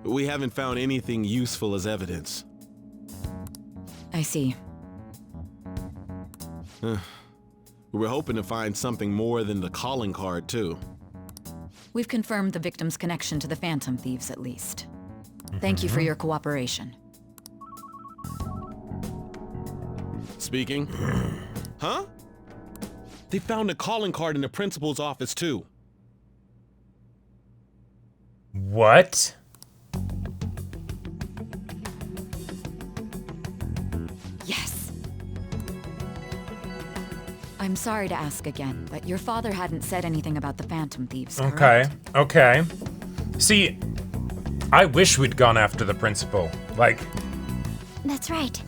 We haven't found anything useful as evidence. I see. We were hoping to find something more than the calling card, too. We've confirmed the victim's connection to the Phantom Thieves, at least. Thank you for your cooperation. Speaking. Huh? They found a calling card in the principal's office, too. What? Yes. I'm sorry to ask again, but your father hadn't said anything about the Phantom Thieves, correct? Okay. See, I wish we'd gone after the principal. Like... That's right.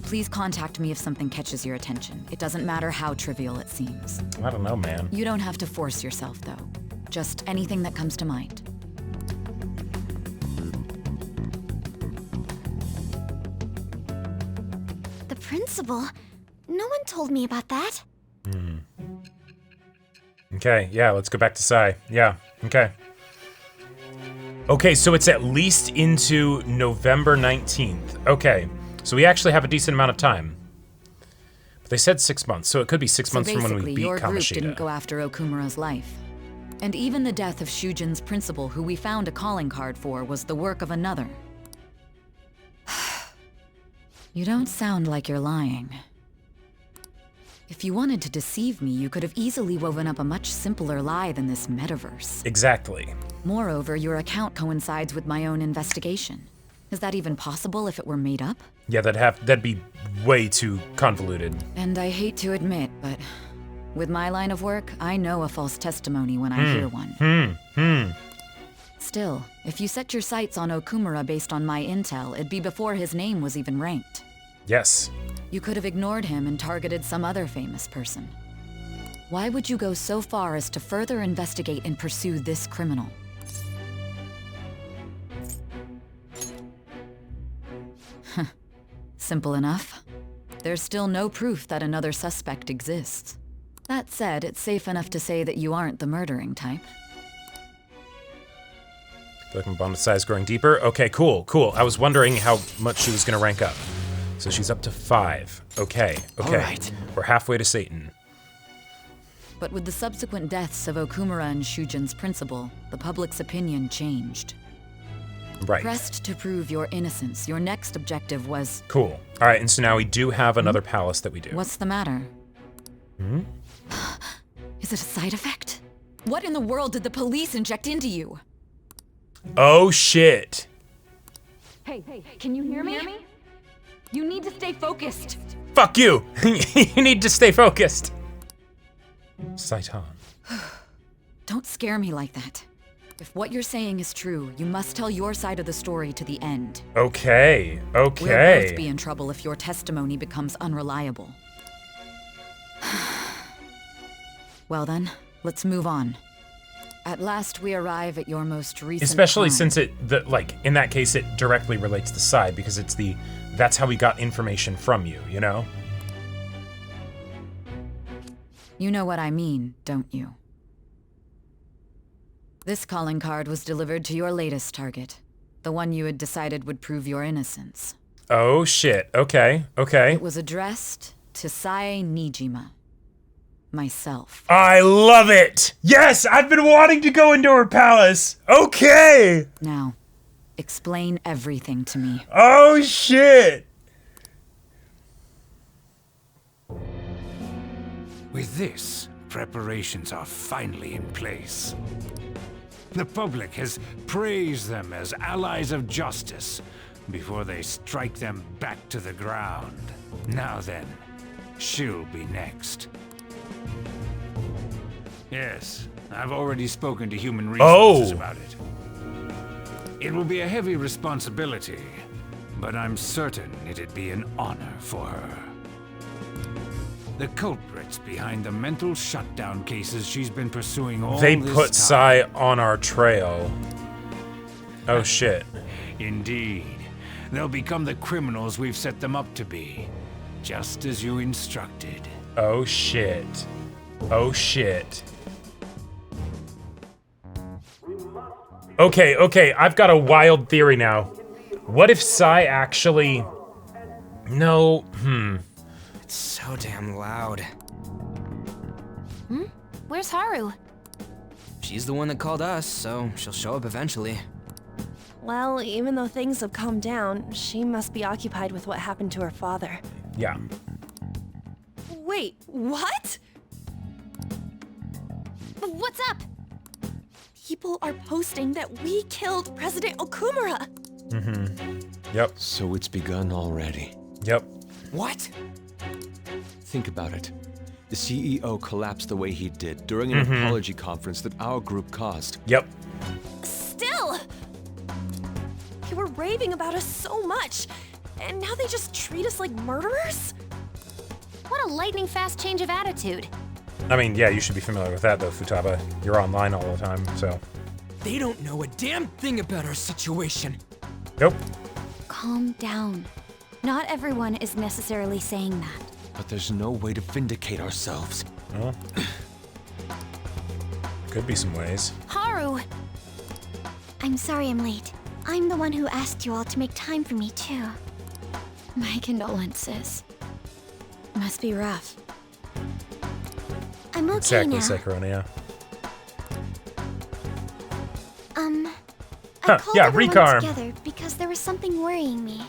Please contact me if something catches your attention. It doesn't matter how trivial it seems. I don't know, man. You don't have to force yourself, though. Just anything that comes to mind. The principal? No one told me about that. Okay, yeah, let's go back to Psy. Yeah, okay. Okay, so it's at least into November 19th. Okay, so we actually have a decent amount of time. But they said 6 months, so it could be 6 months from when we beat your group Kamoshida. didn't go after Okumura's life. And even the death of Shujin's principal, who we found a calling card for, was the work of another. You don't sound like you're lying. If you wanted to deceive me, you could have easily woven up a much simpler lie than this metaverse. Exactly. Moreover, your account coincides with my own investigation. Is that even possible if it were made up? Yeah, that'd be way too convoluted. And I hate to admit, but with my line of work, I know a false testimony when I hear one. Still, if you set your sights on Okumura based on my intel, it'd be before his name was even ranked. Yes. You could have ignored him and targeted some other famous person. Why would you go so far as to further investigate and pursue this criminal? Simple enough. There's still no proof that another suspect exists. That said, it's safe enough to say that you aren't the murdering type. Feel like my bond with Psy is growing deeper. Okay, cool. I was wondering how much she was gonna rank up. So she's up to 5. Okay. All right. We're halfway to Satan. But with the subsequent deaths of Okumura and Shujin's principal, the public's opinion changed. Right. Pressed to prove your innocence, your next objective was... Cool. All right, and so now we do have another palace that we do. What's the matter? Is it a side effect? What in the world did the police inject into you? Oh, shit. Hey, can you hear me? You need to stay focused. Fuck you. You need to stay focused. Saitan. Don't scare me like that. If what you're saying is true, you must tell your side of the story to the end. Okay. We'll both be in trouble if your testimony becomes unreliable. Well then, let's move on. At last we arrive at your most recent Especially crime. since in that case, it directly relates to Psy because it's that's how we got information from you, you know? You know what I mean, don't you? This calling card was delivered to your latest target, the one you had decided would prove your innocence. Oh shit, okay. It was addressed to Sae Nijima. Myself. I love it! Yes, I've been wanting to go into her palace! Okay! Now, explain everything to me. Oh shit! With this, preparations are finally in place. The public has praised them as allies of justice before they strike them back to the ground. Now then, she'll be next. Yes, I've already spoken to Human Resources about it. It will be a heavy responsibility, but I'm certain it'd be an honor for her. The culprits behind the mental shutdown cases she's been pursuing all They this put time. Psy on our trail. Oh shit. Indeed. They'll become the criminals we've set them up to be, just as you instructed. Oh shit. Oh shit. Okay, I've got a wild theory now. What if Sai actually... No, It's so damn loud. Where's Haru? She's the one that called us, so she'll show up eventually. Well, even though things have calmed down, she must be occupied with what happened to her father. yeah. Wait, what? What's up? People are posting that we killed President Okumura. Yep, So it's begun already. yep. What? Think about it. The CEO collapsed the way he did during an apology conference that our group caused. Yep. Still! They were raving about us so much, and now they just treat us like murderers? What a lightning-fast change of attitude. I mean, yeah, you should be familiar with that, though, Futaba. You're online all the time, so... They don't know a damn thing about our situation. Nope. Calm down. Not everyone is necessarily saying that. But there's no way to vindicate ourselves. Well, could be some ways. Haru! I'm sorry I'm late. I'm the one who asked you all to make time for me, too. My condolences. Must be rough. I'm okay Exactly, now. Sekarona, I Huh, called yeah, everyone Recarm. together because there was something worrying me.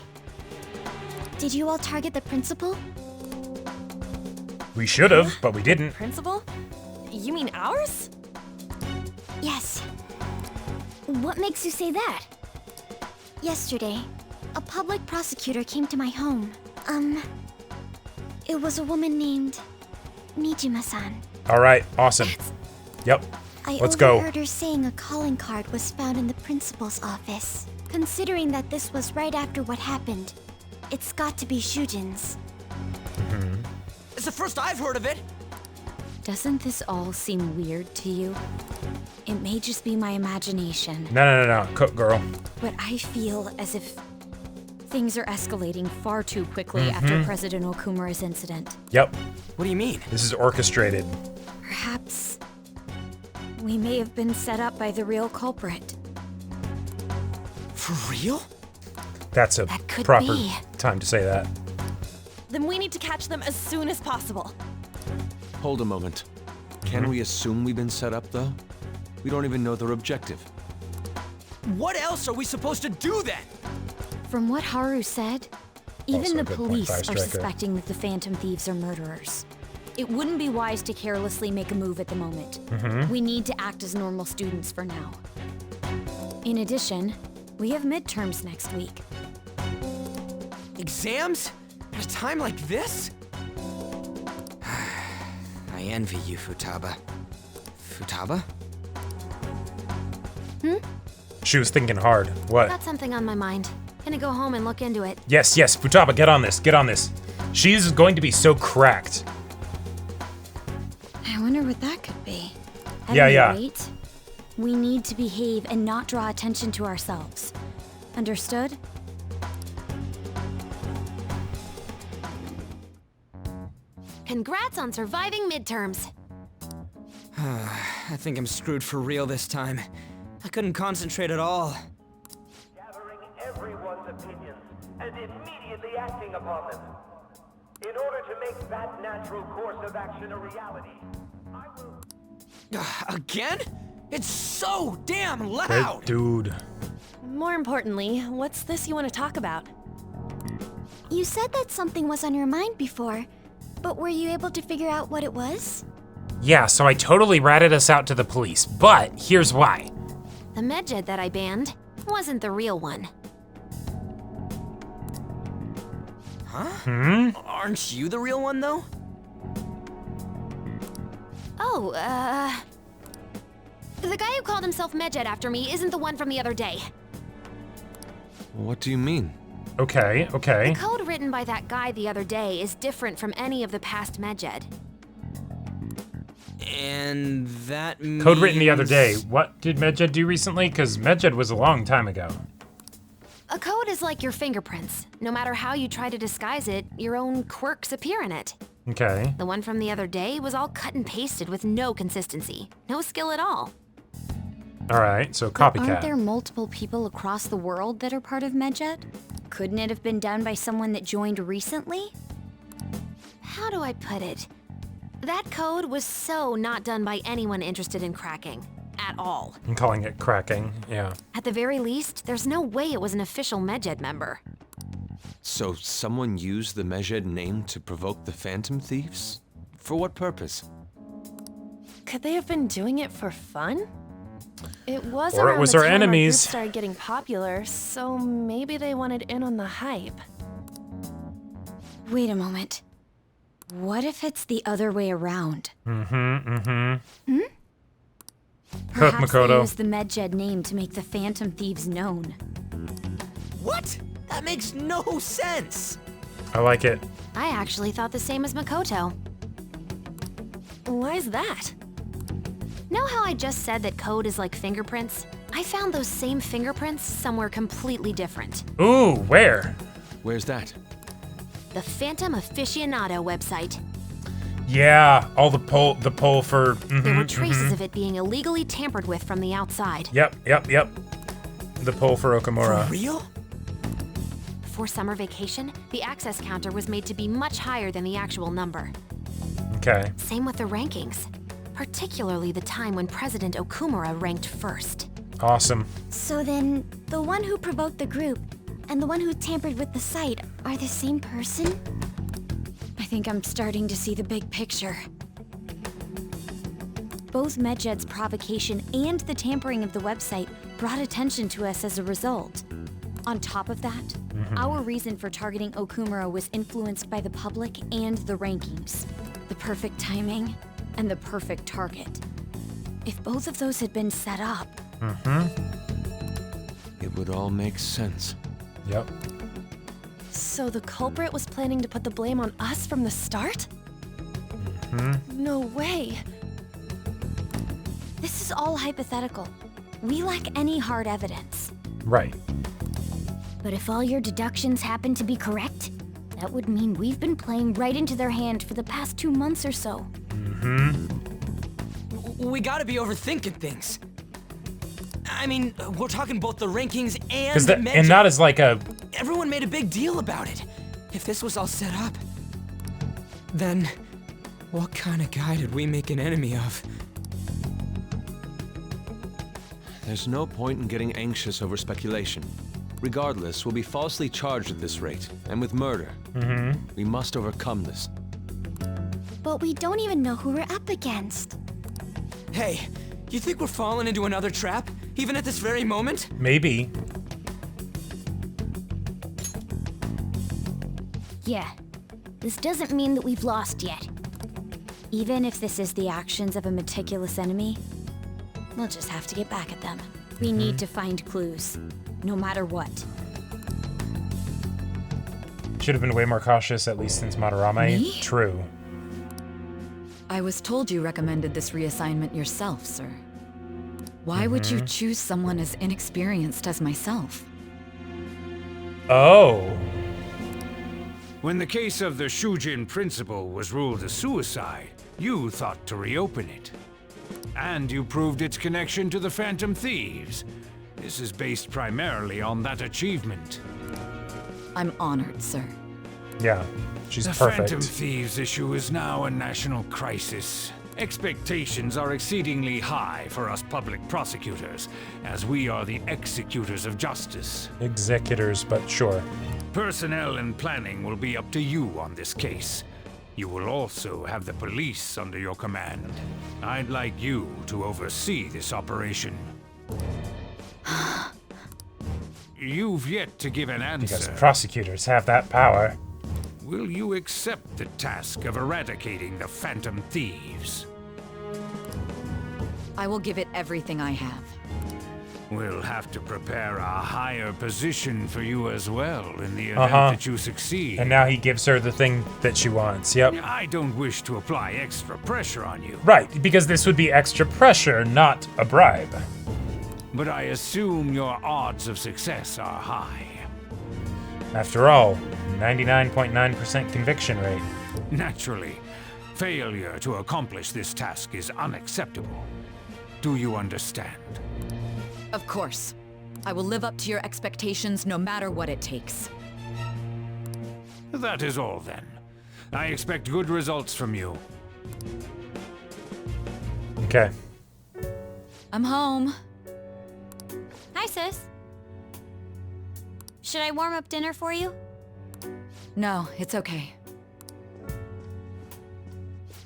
Did you all target the principal? We should have, but we didn't. Principal? You mean ours? Yes. What makes you say that? Yesterday, a public prosecutor came to my home. It was a woman named Nijima-san. All right, awesome. Yep, I let's go. overheard her saying a calling card was found in the principal's office. Considering that this was right after what happened, it's got to be Shujin's. It's the first I've heard of it. Doesn't this all seem weird to you? It may just be my imagination, No, cook girl. but I feel as if things are escalating far too quickly after President Okumura's incident. Yep, What do you mean? this is orchestrated. Perhaps we may have been set up by the real culprit. For real? That's a That could proper be. time to say that. Then we need to catch them as soon as possible. Hold a moment. Can we assume we've been set up, though? We don't even know their objective. What else are we supposed to do then? From what Haru said, even Also a the good point, police Fire are Striker. suspecting that the Phantom Thieves are murderers. It wouldn't be wise to carelessly make a move at the moment. We need to act as normal students for now. In addition, we have midterms next week. Exams? At a time like this? I envy you, Futaba. Futaba? She was thinking hard. What? Got something on my mind. Gonna go home and look into it. Yes, Futaba, get on this. She's going to be so cracked. I wonder what that could be. Yeah, yeah. At any rate, we need to behave and not draw attention to ourselves. Understood? Congrats on surviving midterms. I think I'm screwed for real this time. I couldn't concentrate at all. Gathering everyone's opinions and immediately acting upon them. In order to make that natural course of action a reality, I will... Again? It's so damn Hey, loud! dude. More importantly, what's this you want to talk about? You said that something was on your mind before, but were you able to figure out what it was? Yeah, so I totally ratted us out to the police, but here's why. The medjed that I banned wasn't the real one. Aren't you the real one, though? Oh, the guy who called himself Medjed after me isn't the one from the other day. What do you mean? Okay. The code written by that guy the other day is different from any of the past Medjed. And that means... Code written the other day. What did Medjed do recently? Because Medjed was a long time ago. A code is like your fingerprints. No matter how you try to disguise it, your own quirks appear in it. Okay. The one from the other day was all cut and pasted with no consistency. No skill at all. All right, so But copycat. aren't there multiple people across the world that are part of Medjed? Couldn't it have been done by someone that joined recently? How do I put it? That code was so not done by anyone interested in cracking. At all. I'm calling it cracking, yeah. At the very least, there's no way it was an official Medjed member. So someone used the Medjed name to provoke the Phantom Thieves? For what purpose? Could they have been doing it for fun? It was Or it around was the our time our group enemies. started getting popular, so maybe they wanted in on the hype. Wait a moment. What if it's the other way around? Perhaps they Makoto. used the Medjed name to make the Phantom Thieves known. What? That makes no sense. I like it. I actually thought the same as Makoto. Why's that? Know how I just said that code is like fingerprints? I found those same fingerprints somewhere completely different. Ooh, where? Where's that? The Phantom Aficionado website. Yeah, all the poll for. There were traces of it being illegally tampered with from the outside. Yep. The poll for Okamura. For real? For summer vacation, the access counter was made to be much higher than the actual number. Okay. Same with the rankings, particularly the time when President Okumura ranked first. Awesome. So then, the one who provoked the group and the one who tampered with the site are the same person? I think I'm starting to see the big picture. Both Medjed's provocation and the tampering of the website brought attention to us as a result. On top of that, our reason for targeting Okumura was influenced by the public and the rankings. The perfect timing and the perfect target. If both of those had been set up, It would all make sense. Yep. So the culprit was planning to put the blame on us from the start? No way. this is all hypothetical. We lack any hard evidence. Right. But if all your deductions happen to be correct, that would mean we've been playing right into their hand for the past 2 months or so. We gotta be overthinking things. I mean, we're talking both the rankings and Because the and that is like a. Everyone made a big deal about it. If this was all set up, then what kind of guy did we make an enemy of? There's no point in getting anxious over speculation. Regardless, we'll be falsely charged at this rate, and with murder. We must overcome this. But we don't even know who we're up against. Hey, you think we're falling into another trap, even at this very moment? Maybe. Yeah, this doesn't mean that we've lost yet. Even if this is the actions of a meticulous enemy, we'll just have to get back at them. We need to find clues, no matter what. Should have been way more cautious, at least since Madarame. Me? True. I was told you recommended this reassignment yourself, sir. Why would you choose someone as inexperienced as myself? Oh. When the case of the Shujin principal was ruled a suicide, you thought to reopen it. And you proved its connection to the Phantom Thieves. This is based primarily on that achievement. I'm honored, sir. Yeah. She's The perfect. Phantom Thieves issue is now a national crisis. Expectations are exceedingly high for us public prosecutors, as we are the executors of justice. Executors, but sure. Personnel and planning will be up to you on this case. You will also have the police under your command. I'd like you to oversee this operation. You've yet to give an Because answer. prosecutors have that power. Will you accept the task of eradicating the Phantom Thieves? I will give it everything I have. We'll have to prepare a higher position for you as well in the event that you succeed. And now he gives her the thing that she wants. Yep. I don't wish to apply extra pressure on you, Right, because this would be extra pressure, not a bribe. but I assume your odds of success are high. After all, 99.9% conviction rate. Naturally, failure to accomplish this task is unacceptable. Do you understand? Of course. I will live up to your expectations no matter what it takes. That is all then. I expect good results from you. Okay. I'm home. Hi, sis. Should I warm up dinner for you? No, it's okay.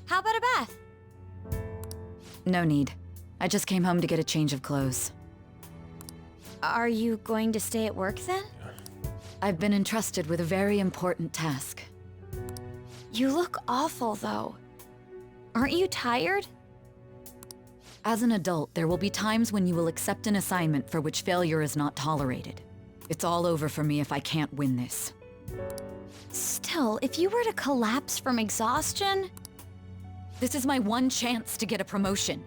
How about a bath? No need. I just came home to get a change of clothes. Are you going to stay at work then? I've been entrusted with a very important task. You look awful, though. Aren't you tired? As an adult, there will be times when you will accept an assignment for which failure is not tolerated. It's all over for me if I can't win this. Still, if you were to collapse from exhaustion... This is my one chance to get a promotion.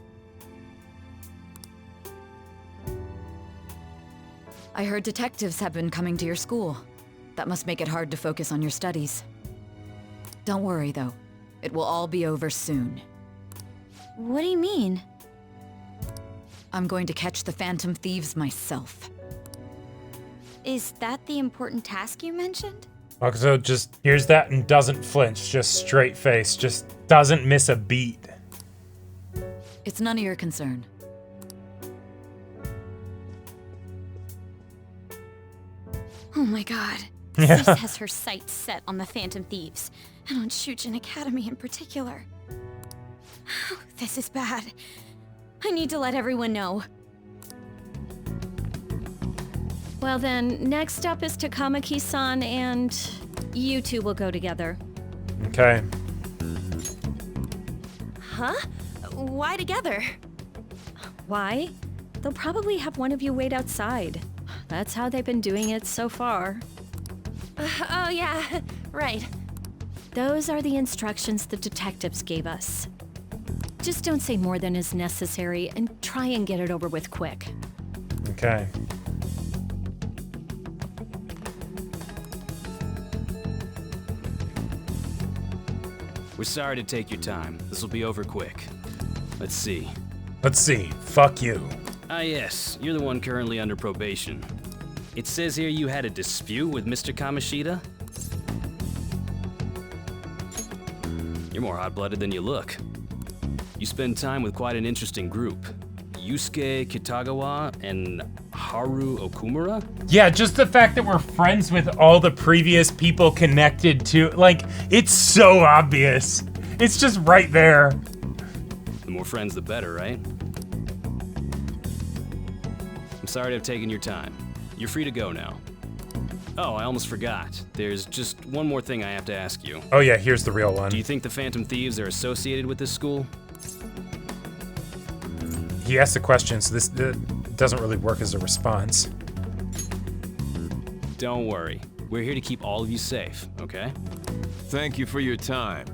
I heard detectives have been coming to your school. That must make it hard to focus on your studies. Don't worry, though. It will all be over soon. What do you mean? I'm going to catch the Phantom Thieves myself. Is that the important task you mentioned? Makoto just hears that and doesn't flinch, just straight face, just doesn't miss a beat. It's none of your concern. Oh my god. Yeah. Sis has her sights set on the Phantom Thieves, and on Shujin Academy in particular. This is bad. I need to let everyone know. Well then, next up is Takamaki-san, and you two will go together. Okay. Huh? Why together? Why? They'll probably have one of you wait outside. That's how they've been doing it so far. Oh yeah, right. Those are the instructions the detectives gave us. Just don't say more than is necessary and try and get it over with quick. Okay. We're sorry to take your time. This will be over quick. Let's see. Let's see. Fuck you. Ah yes, you're the one currently under probation. It says here you had a dispute with Mr. Kamoshida? You're more hot-blooded than you look. You spend time with quite an interesting group. Yusuke Kitagawa and Haru Okumura? Yeah, just the fact that we're friends with all the previous people connected to, like, it's so obvious. It's just right there. The more friends, the better, right? I'm sorry to have taken your time. You're free to go now. Oh, I almost forgot. There's just one more thing I have to ask you. Oh yeah, here's the real one. Do you think the Phantom Thieves are associated with this school? He asked the question, so this doesn't really work as a response. Don't worry. We're here to keep all of you safe, okay? Thank you for your time.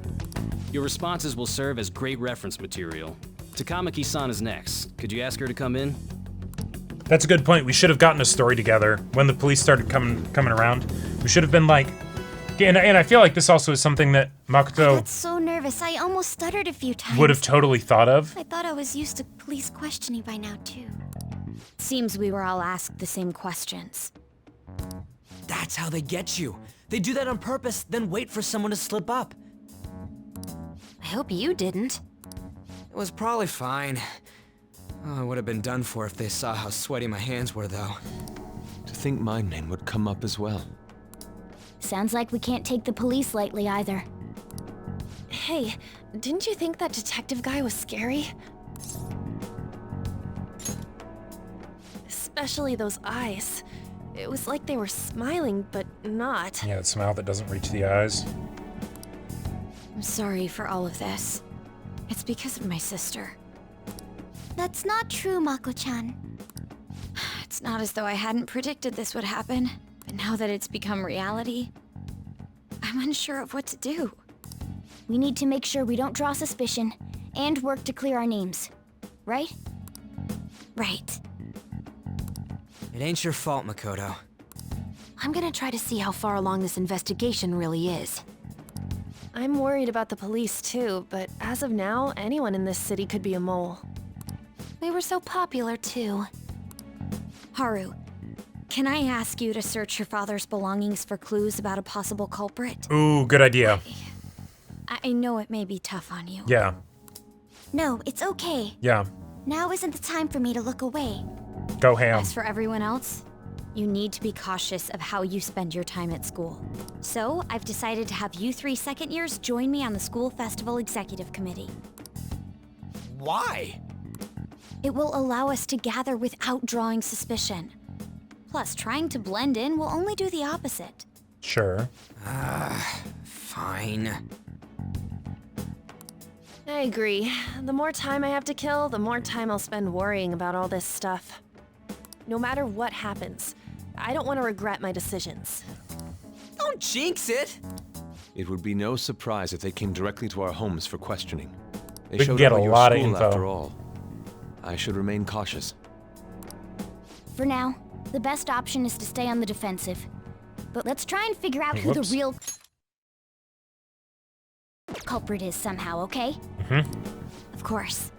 Your responses will serve as great reference material. Takamaki-san is next. Could you ask her to come in? That's a good point. We should have gotten a story together when the police started coming around. We should have been like, and I feel like this also is something that I Makoto got so nervous, I almost stuttered a few times. would have totally thought of. I thought I was used to police questioning by now, too. Seems we were all asked the same questions. That's how they get you. They do that on purpose, then wait for someone to slip up. I hope you didn't. It was probably fine. Oh, I would have been done for if they saw how sweaty my hands were, though. To think my name would come up as well. Sounds like we can't take the police lightly either. Hey, didn't you think that detective guy was scary? Especially those eyes. It was like they were smiling, but not. Yeah, that smile that doesn't reach the eyes. I'm sorry for all of this. It's because of my sister. That's not true, Mako-chan. It's not as though I hadn't predicted this would happen, but now that it's become reality, I'm unsure of what to do. We need to make sure we don't draw suspicion, and work to clear our names. Right? Right. It ain't your fault, Makoto. I'm gonna try to see how far along this investigation really is. I'm worried about the police too, but as of now, anyone in this city could be a mole. We were so popular, too. Haru, can I ask you to search your father's belongings for clues about a possible culprit? Ooh, good idea. I know it may be tough on you. Yeah. No, it's okay. Yeah. Now isn't the time for me to look away. Go ham. As for everyone else, you need to be cautious of how you spend your time at school. So, I've decided to have you 3 second years join me on the school festival executive committee. Why? It will allow us to gather without drawing suspicion. Plus, trying to blend in will only do the opposite. Sure. Fine. I agree. The more time I have to kill, the more time I'll spend worrying about all this stuff. No matter what happens, I don't want to regret my decisions. Don't jinx it! It would be no surprise if they came directly to our homes for questioning. They We showed get up a at your lot of school info. after all. I should remain cautious. For now, the best option is to stay on the defensive. But let's try and figure out who the Whoops. real culprit is somehow, okay? Of course.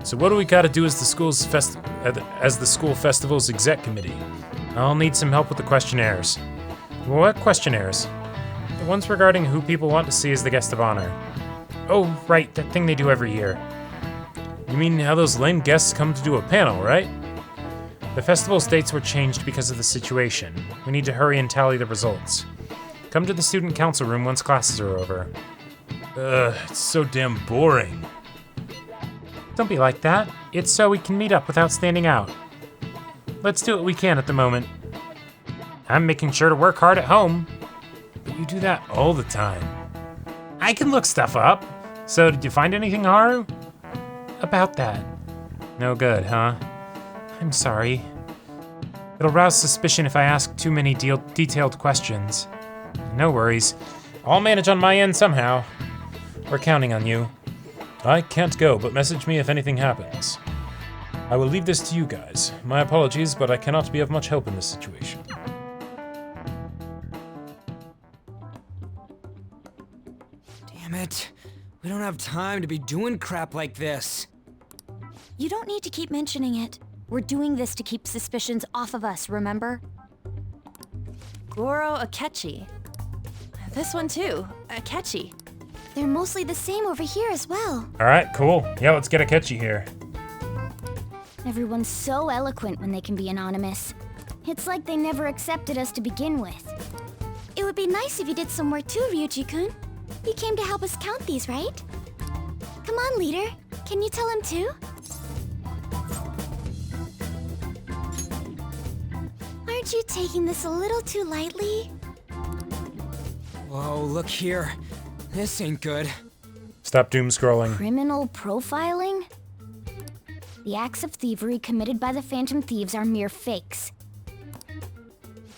So what do we got to do as the school festival's exec committee? I'll need some help with the questionnaires. What questionnaires? The ones regarding who people want to see as the guest of honor. Oh, right, that thing they do every year. You mean how those lame guests come to do a panel, right? The festival's dates were changed because of the situation. We need to hurry and tally the results. Come to the student council room once classes are over. Ugh, it's so damn boring. Don't be like that. It's so we can meet up without standing out. Let's do what we can at the moment. I'm making sure to work hard at home. But you do that all the time. I can look stuff up. So, did you find anything, Haru? About that. No good, huh? I'm sorry. It'll rouse suspicion if I ask too many detailed questions. No worries. I'll manage on my end somehow. We're counting on you. I can't go, but message me if anything happens. I will leave this to you guys. My apologies, but I cannot be of much help in this situation. Damn it. We don't have time to be doing crap like this. You don't need to keep mentioning it. We're doing this to keep suspicions off of us, remember? Goro Akechi. This one too, Akechi. They're mostly the same over here as well. Alright, cool. Yeah, let's get Akechi here. Everyone's so eloquent when they can be anonymous. It's like they never accepted us to begin with. It would be nice if you did some work too, Ryuji-kun. You came to help us count these, right? Come on, leader. Can you tell him too? Aren't you taking this a little too lightly? Whoa, look here. This ain't good. Stop doom scrolling. Criminal profiling? The acts of thievery committed by the Phantom Thieves are mere fakes.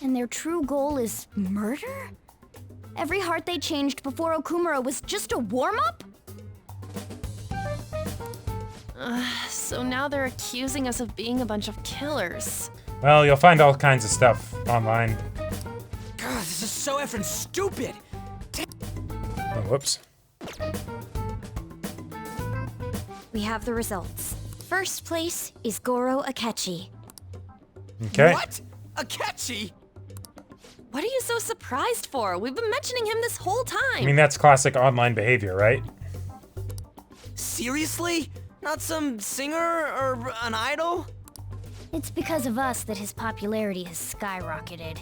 And their true goal is murder? Every heart they changed before Okumura was just a warm-up? So now they're accusing us of being a bunch of killers. Well, you'll find all kinds of stuff online. God, this is so effing stupid. Oh, whoops. We have the results. First place is Goro Akechi. Okay. What? Akechi? What are you so surprised for? We've been mentioning him this whole time. I mean, that's classic online behavior, right? Seriously? Not some singer or an idol? It's because of us that his popularity has skyrocketed.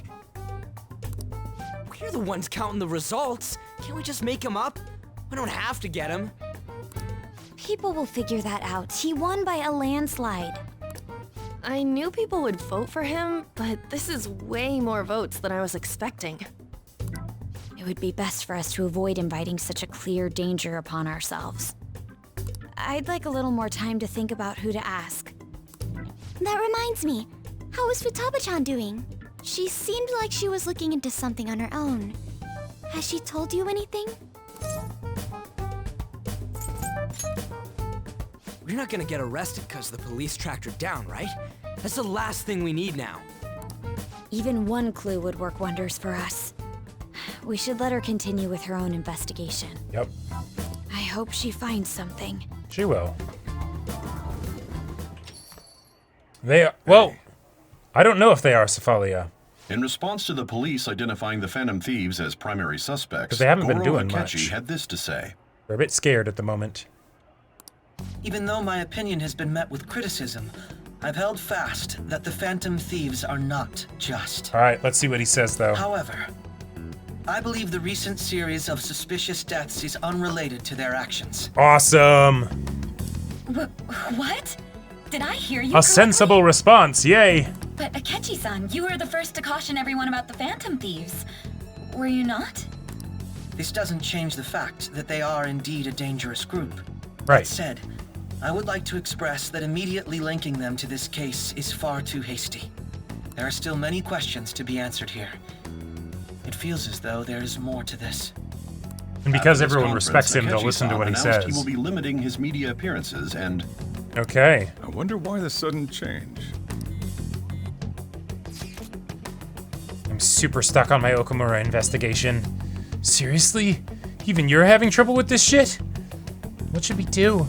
We're the ones counting the results. Can't we just make him up? We don't have to get him. People will figure that out. He won by a landslide. I knew people would vote for him, but this is way more votes than I was expecting. It would be best for us to avoid inviting such a clear danger upon ourselves. I'd like a little more time to think about who to ask. That reminds me. How is Futaba-chan doing? She seemed like she was looking into something on her own. Has she told you anything? We're not gonna get arrested because the police tracked her down, right? That's the last thing we need now. Even one clue would work wonders for us. We should let her continue with her own investigation. Yep, I hope she finds something. she will. Well, I don't know if they are, Cephalia. In response to the police identifying the Phantom Thieves as primary suspects, 'Cause they haven't been Goro doing Akechi much. had this to say. They're a bit scared at the moment. Even though my opinion has been met with criticism, I've held fast that the Phantom Thieves are not just. All right, let's see what he says, though. However, I believe the recent series of suspicious deaths is unrelated to their actions. Awesome. What? Did I hear you A correctly? sensible response, yay. But Akechi-san, you were the first to caution everyone about the Phantom Thieves. Were you not? This doesn't change the fact that they are indeed a dangerous group. Right. That said, I would like to express that immediately linking them to this case is far too hasty. There are still many questions to be answered here. It feels as though there is more to this. And because After this everyone conference, respects him, they'll listen to Akechi-san what he announced says. He will be limiting his media appearances and... Okay. I wonder why the sudden change. I'm super stuck on my Okumura investigation. Seriously? Even you're having trouble with this shit? What should we do?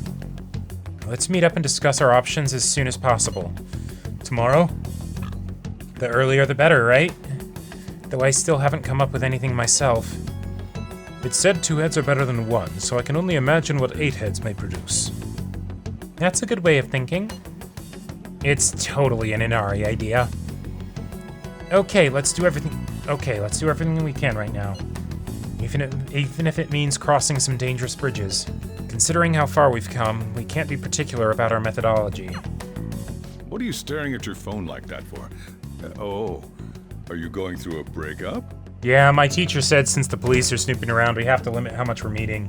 Let's meet up and discuss our options as soon as possible. Tomorrow? The earlier the better, right? Though I still haven't come up with anything myself. It said 2 heads are better than 1, so I can only imagine what 8 heads may produce. That's a good way of thinking. It's totally an Inari idea. Okay, let's do everything we can right now. Even if it means crossing some dangerous bridges. Considering how far we've come, we can't be particular about our methodology. What are you staring at your phone like that for? Oh, are you going through a breakup? Yeah, my teacher said since the police are snooping around, we have to limit how much we're meeting.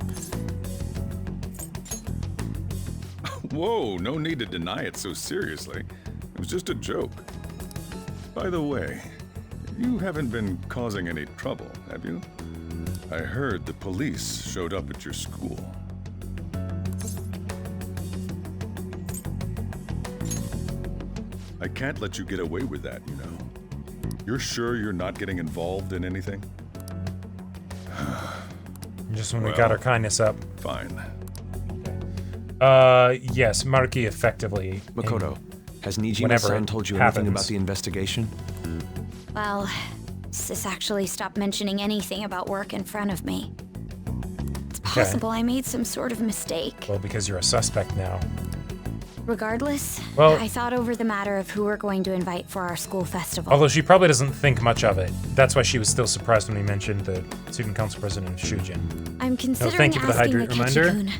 Whoa, no need to deny it so seriously. It was just a joke. By the way, you haven't been causing any trouble, have you? I heard the police showed up at your school. I can't let you get away with that, you know. You're sure you're not getting involved in anything? Just when we got our kindness up. Fine. Yes, Maruki effectively. Makoto, has Nijima-san told you anything about the investigation? Well, Sis actually stopped mentioning anything about work in front of me. It's possible I made some sort of mistake. Well, because you're a suspect now. Regardless, Well- I thought over the matter of who we're going to invite for our school festival. Although she probably doesn't think much of it. That's why she was still surprised when we mentioned the student council president Shujin. I'm considering thank you for the asking hydrate reminder. Akechi-kun.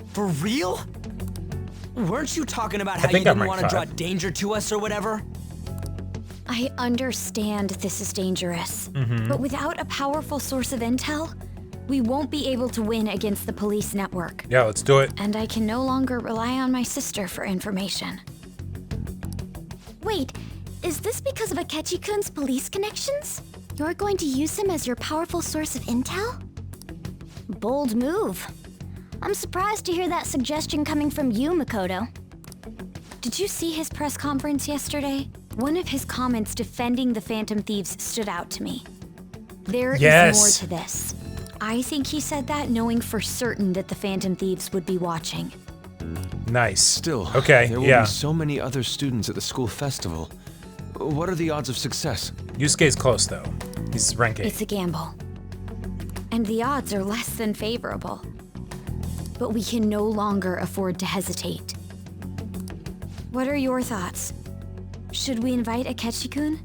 For real? Weren't you talking about how you think I'm didn't rank want to draw 5. danger to us or whatever? I understand this is dangerous, Mm-hmm. but without a powerful source of intel, we won't be able to win against the police network. Yeah, let's do it. And I can no longer rely on my sister for information. Wait, is this because of Akechi-kun's police connections? You're going to use him as your powerful source of intel? Bold move. I'm surprised to hear that suggestion coming from you, Makoto. Did you see his press conference yesterday? One of his comments defending the Phantom Thieves stood out to me. There is more to this. I think he said that knowing for certain that the Phantom Thieves would be watching. Nice. Still, Okay, there will yeah. be so many other students at the school festival. What are the odds of success? Yusuke's close, though. He's rank 8. It's a gamble. And the odds are less than favorable. But we can no longer afford to hesitate. What are your thoughts? Should we invite Akechi-kun?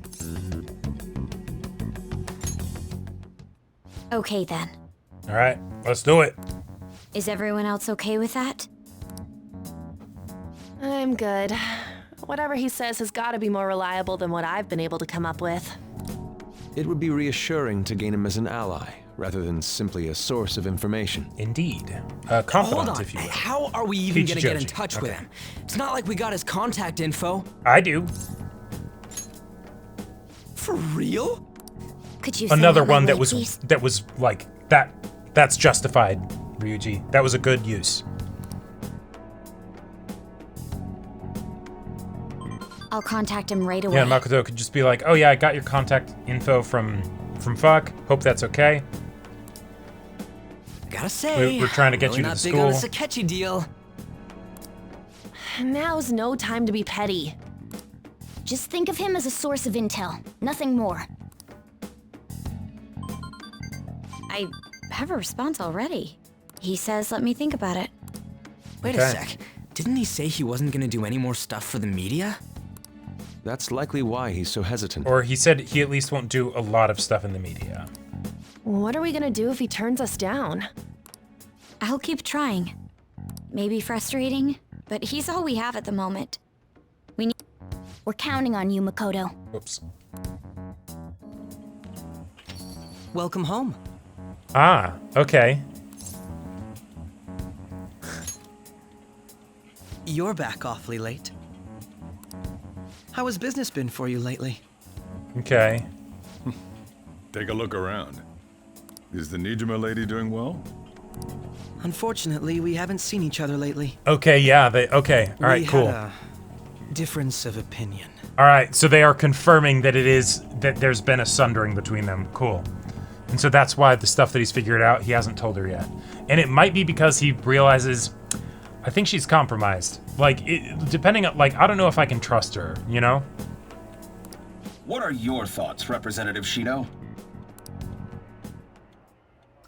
Okay then. All right, let's do it. Is everyone else okay with that? I'm good. Whatever he says has got to be more reliable than what I've been able to come up with. It would be reassuring to gain him as an ally, rather than simply a source of information. Indeed. A confidant, Hold on, if you will. how are we even Peach gonna get in Joji. touch with Okay. him? It's not like we got his contact info. I do. For real? Could you say Another that my one that late was like that. That's justified, Ryuji. That was a good use. I'll contact him right away. Yeah, Makoto could just be like, "Oh yeah, I got your contact info from from fuck. Hope that's okay. Gotta say, we're trying to get you to the not big on school. this Akechi deal. Now's no time to be petty. Just think of him as a source of intel, nothing more. I have a response already. He says let me think about it. Wait a sec. Didn't he say he wasn't gonna do any more stuff for the media? That's likely why he's so hesitant. Or he said he at least won't do a lot of stuff in the media. What are we gonna do if he turns us down? I'll keep trying. Maybe frustrating, but he's all we have at the moment. We're counting on you, Makoto. Oops. Welcome home. Ah, okay. You're back awfully late. How has business been for you lately? Okay. Take a look around. Is the Nijima lady doing well? Unfortunately, we haven't seen each other lately. Okay, yeah, okay. All right, cool. We had a difference of opinion. All right, so they are confirming that there's been a sundering between them. Cool. And so that's why the stuff that he's figured out, he hasn't told her yet. And it might be because he realizes, I think she's compromised. Like, depending on, like, I don't know if I can trust her, you know? What are your thoughts, Representative Shido?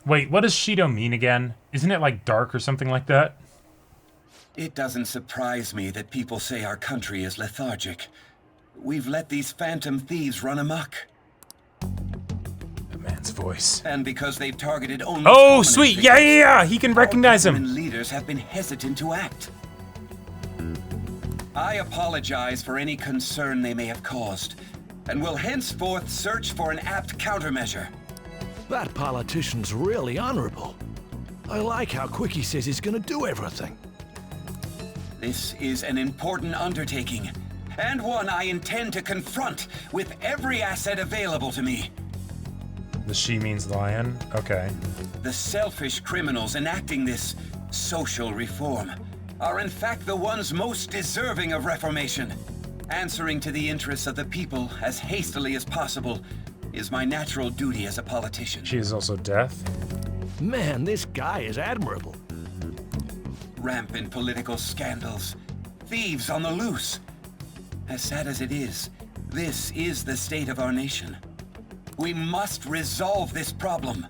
Wait, what does Shido mean again? Isn't it like dark or something like that? It doesn't surprise me that people say our country is lethargic. We've let these phantom thieves run amok. The man's voice. And because they've targeted only Oh, sweet! Yeah! He can recognize him! Leaders have been hesitant to act. I apologize for any concern they may have caused, and will henceforth search for an apt countermeasure. That politician's really honorable. I like how quick he says he's gonna do everything. This is an important undertaking, and one I intend to confront with every asset available to me. The she means lion? Okay. The selfish criminals enacting this social reform are in fact the ones most deserving of reformation. Answering to the interests of the people as hastily as possible is my natural duty as a politician. She is also deaf. Man, this guy is admirable. Rampant political scandals, thieves on the loose. As sad as it is, this is the state of our nation. We must resolve this problem,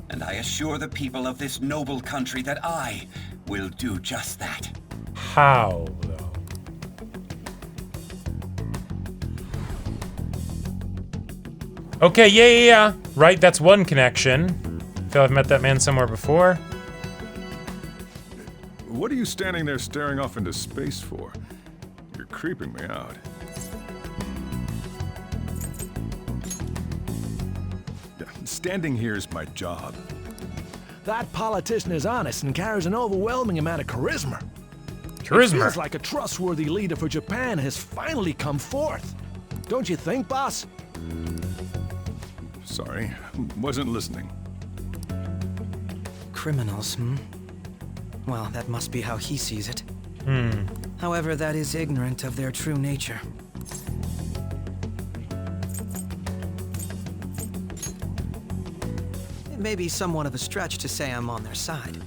and I assure the people of this noble country that I will do just that. How, though? Okay, yeah. Right, that's one connection. I feel I've met that man somewhere before. What are you standing there staring off into space for? You're creeping me out. Standing here is my job. That politician is honest and carries an overwhelming amount of charisma. It Charisma? feels like a trustworthy leader for Japan has finally come forth. Don't you think, boss? Sorry, wasn't listening. Criminals, Well, that must be how he sees it. Hmm. However, that is ignorant of their true nature. It may be somewhat of a stretch to say I'm on their side.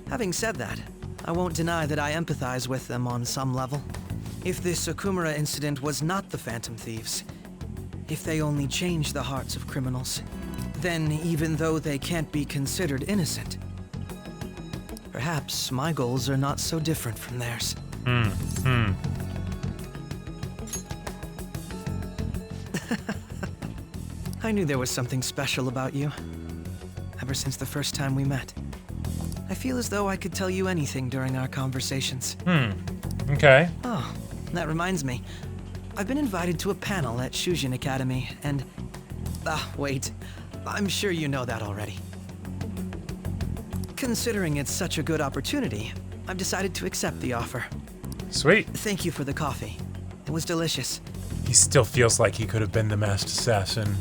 Having said that, I won't deny that I empathize with them on some level. If this Okumura incident was not the Phantom Thieves, if they only changed the hearts of criminals, then even though they can't be considered innocent, perhaps my goals are not so different from theirs. I knew there was something special about you, ever since the first time we met. I feel as though I could tell you anything during our conversations. Okay. Oh, that reminds me. I've been invited to a panel at Shujin Academy, and... wait. I'm sure you know that already. Considering it's such a good opportunity, I've decided to accept the offer. Sweet. Thank you for the coffee. It was delicious. He still feels like he could have been the masked assassin.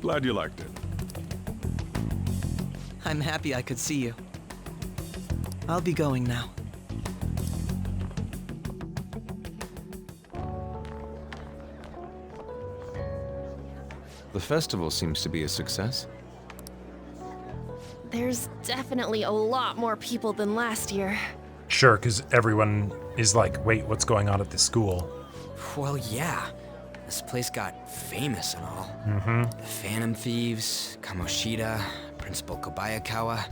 Glad you liked it. I'm happy I could see you. I'll be going now. The festival seems to be a success. There's definitely a lot more people than last year. Sure, because everyone is like, wait, what's going on at this school? Well, yeah. This place got famous and all. Mm-hmm. The Phantom Thieves, Kamoshida, Principal Kobayakawa.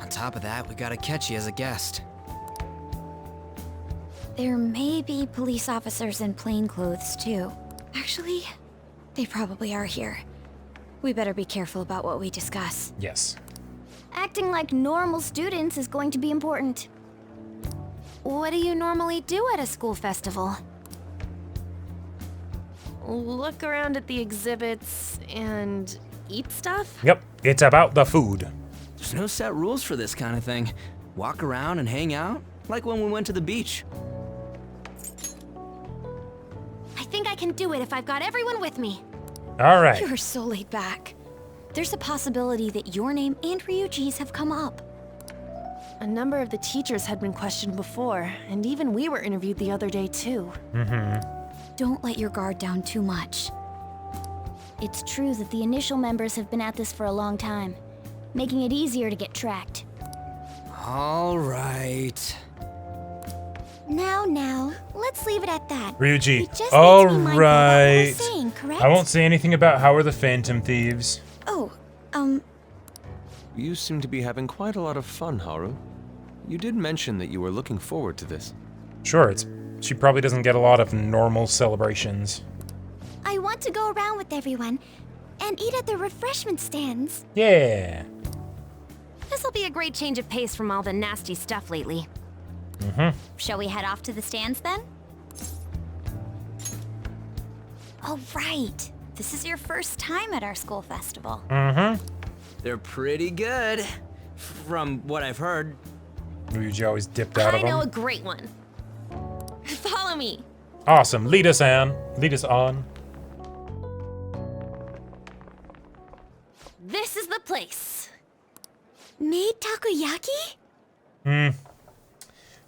On top of that, we got Akechi as a guest. There may be police officers in plainclothes, too. Actually, they probably are here. We better be careful about what we discuss. Yes. Acting like normal students is going to be important. What do you normally do at a school festival? Look around at the exhibits and eat stuff? Yep, it's about the food. There's no set rules for this kind of thing. Walk around and hang out, like when we went to the beach. I think I can do it if I've got everyone with me. All right. You're so laid back. There's a possibility that your name and Ryuji's have come up. A number of the teachers had been questioned before, and even we were interviewed the other day too. Mm-hmm. Don't let your guard down too much. It's true that the initial members have been at this for a long time, making it easier to get tracked. All right. Now, let's leave it at that. Ryuji, We just need all to be mindful about what we're right. saying, correct? I won't say anything about how are the Phantom Thieves. Oh, You seem to be having quite a lot of fun, Haru. You did mention that you were looking forward to this. Sure, she probably doesn't get a lot of normal celebrations. I want to go around with everyone and eat at the refreshment stands. Yeah. This'll be a great change of pace from all the nasty stuff lately. Mm-hmm. Shall we head off to the stands then? Oh, right. This is your first time at our school festival. Mm-hmm. They're pretty good, from what I've heard. Ryuji always dipped out I of know a them. great one. Follow me. Awesome. Lead us on. This is the place. Made takoyaki?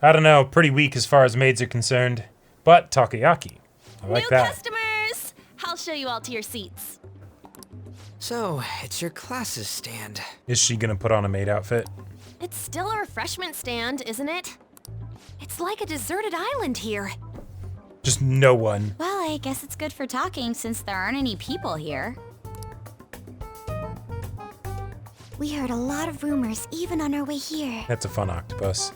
I don't know. Pretty weak as far as maids are concerned. But takoyaki. I like New that. customers! I'll show you all to your seats. So, it's your class's stand. Is she gonna put on a maid outfit? It's still a refreshment stand, isn't it? It's like a deserted island here. Just no one. Well, I guess it's good for talking since there aren't any people here. We heard a lot of rumors even on our way here. That's a fun octopus.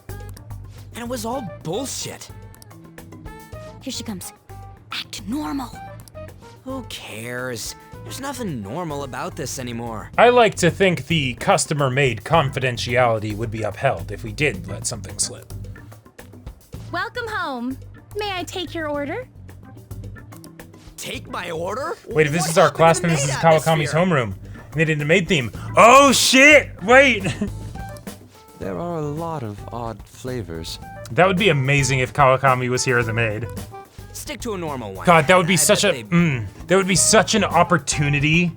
And it was all bullshit. Here she comes. Act normal. Who cares? There's nothing normal about this anymore. I like to think the customer-made confidentiality would be upheld if we did let something slip. Welcome home. May I take your order? Take my order? Wait, if this What is our happened class, to then the this is maid Kawakami's atmosphere? homeroom. And they did a maid theme. Oh shit! Wait! There are a lot of odd flavors. That would be amazing if Kawakami was here as a maid. Stick to a normal one. God, that would be I such bet a they- that would be such an opportunity.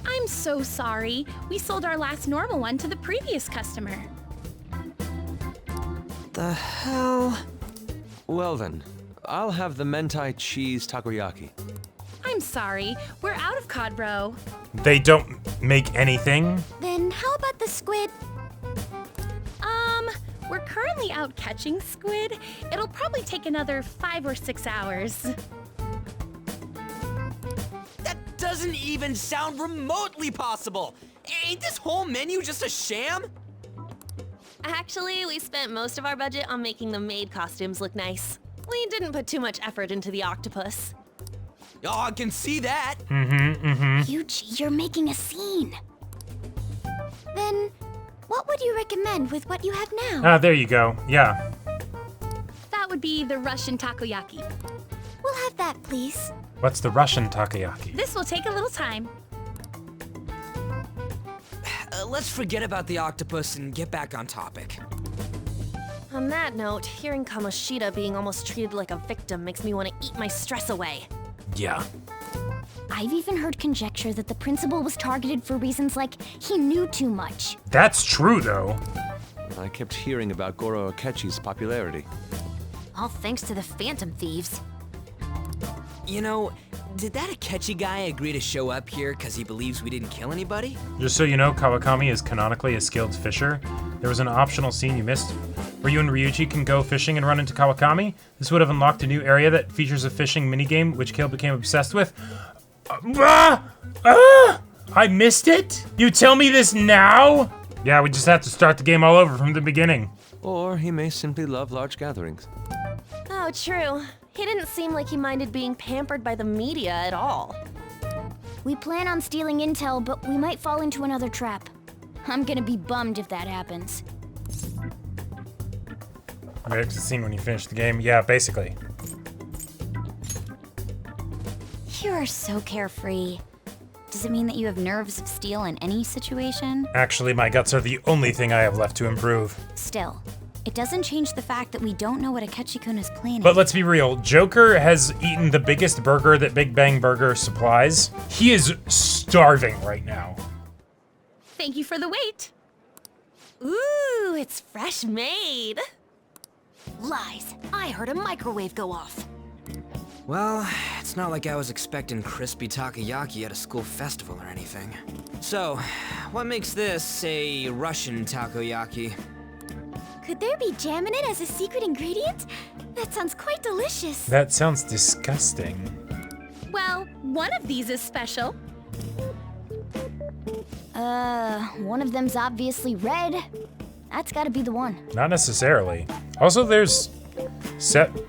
I'm so sorry. We sold our last normal one to the previous customer. The hell? Well then, I'll have the mentai cheese takoyaki. I'm sorry. We're out of cod roe. They don't make anything. Then how about the squid? We're currently out catching squid. It'll probably take another 5 or 6 hours. That doesn't even sound remotely possible. Ain't this whole menu just a sham? Actually, we spent most of our budget on making the maid costumes look nice. We didn't put too much effort into the octopus. Oh, I can see that. Yuji, you're making a scene. Then, what would you recommend with what you have now? Ah, there you go. Yeah. That would be the Russian takoyaki. We'll have that, please. What's the Russian takoyaki? This will take a little time. Let's forget about the octopus and get back on topic. On that note, hearing Kamoshida being almost treated like a victim makes me want to eat my stress away. Yeah. I've even heard conjecture that the principal was targeted for reasons like he knew too much. That's true, though. I kept hearing about Goro Akechi's popularity. All thanks to the Phantom Thieves. You know, did that Akechi guy agree to show up here because he believes we didn't kill anybody? Just so you know, Kawakami is canonically a skilled fisher. There was an optional scene you missed where you and Ryuji can go fishing and run into Kawakami. This would have unlocked a new area that features a fishing minigame, which Kale became obsessed with. I missed it? You tell me this now? Yeah, we just have to start the game all over from the beginning. Or he may simply love large gatherings. Oh, true. He didn't seem like he minded being pampered by the media at all. We plan on stealing intel, but we might fall into another trap. I'm gonna be bummed if that happens. Right, the scene when you finish the game. Yeah, basically. You are so carefree. Does it mean that you have nerves of steel in any situation? Actually, my guts are the only thing I have left to improve. Still, it doesn't change the fact that we don't know what Akechi-kun is planning. But let's be real, Joker has eaten the biggest burger that Big Bang Burger supplies. He is starving right now. Thank you for the wait. Ooh, it's fresh made. Lies. I heard a microwave go off. Well, it's not like I was expecting crispy takoyaki at a school festival or anything. So, what makes this a Russian takoyaki? Could there be jam in it as a secret ingredient? That sounds quite delicious. That sounds disgusting. Well, one of these is special. One of them's obviously red. That's gotta be the one. Not necessarily. Also, there's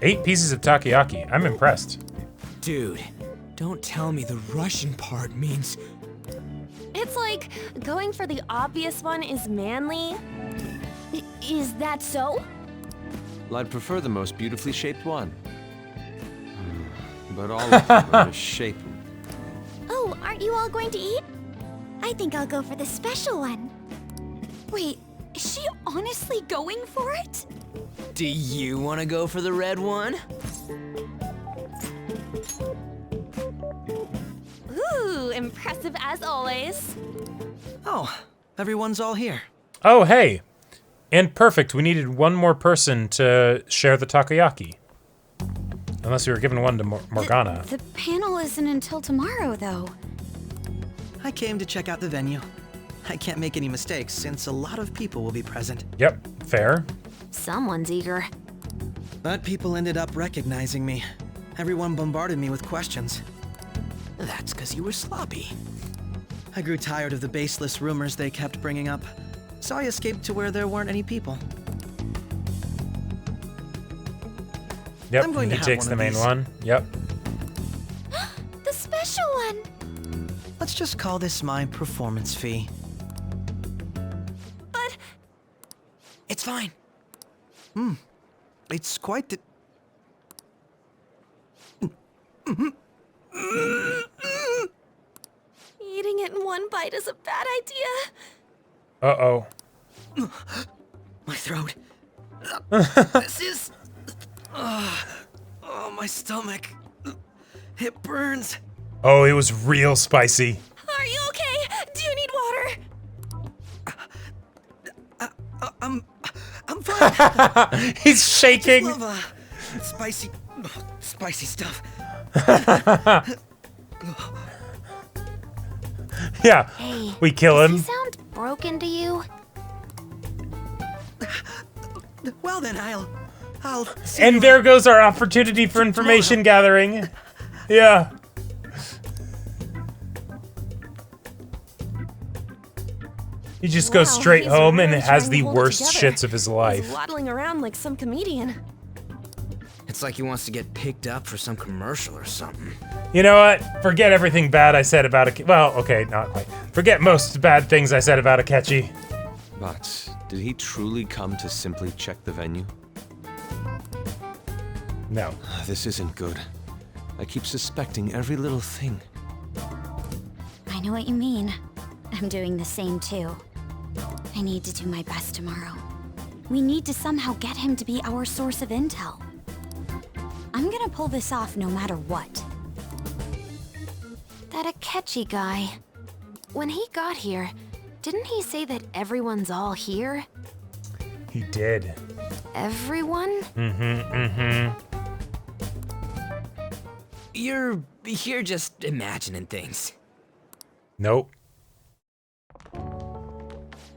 8 pieces of takoyaki. I'm impressed. Dude, don't tell me the Russian part means... It's like going for the obvious one is manly. Is that so? Well, I'd prefer the most beautifully shaped one. But all of them are misshapen. Oh, aren't you all going to eat? I think I'll go for the special one. Wait, is she honestly going for it? Do you want to go for the red one? Ooh, impressive as always. Oh, everyone's all here. Oh, hey. And perfect, we needed one more person to share the takoyaki. Unless we were given one to Morgana. The panel isn't until tomorrow, though. I came to check out the venue. I can't make any mistakes since a lot of people will be present. Yep, fair. Someone's eager. But people ended up recognizing me. Everyone bombarded me with questions. That's because you were sloppy. I grew tired of the baseless rumors they kept bringing up, so I escaped to where there weren't any people. Yep, I'm going to he have takes one the of main these. one. Yep. The special one! Let's just call this my performance fee. But... It's fine. It's quite the... Eating it in one bite is a bad idea. Uh-oh. My throat. This is... Oh, my stomach. It burns. Oh, it was real spicy. Are you okay? Do you need water? I'm fine. He's shaking. I love spicy stuff. Yeah, Hey, we kill him. Does he sound broken to you? Well then, I'll see And you there goes our opportunity for information gathering. Yeah. He just goes Wow, straight he's home and really has trying the to hold it worst together. shits of his life. He's waddling around like some comedian. It's like he wants to get picked up for some commercial or something. You know what? Forget everything bad I said about Akechi. Well, okay, not quite. Forget most bad things I said about Akechi. But did he truly come to simply check the venue? No. This isn't good. I keep suspecting every little thing. I know what you mean. I'm doing the same too. I need to do my best tomorrow. We need to somehow get him to be our source of intel. I'm gonna pull this off no matter what. That Akechi guy. When he got here, didn't he say that everyone's all here? He did. Everyone? you're just imagining things. Nope.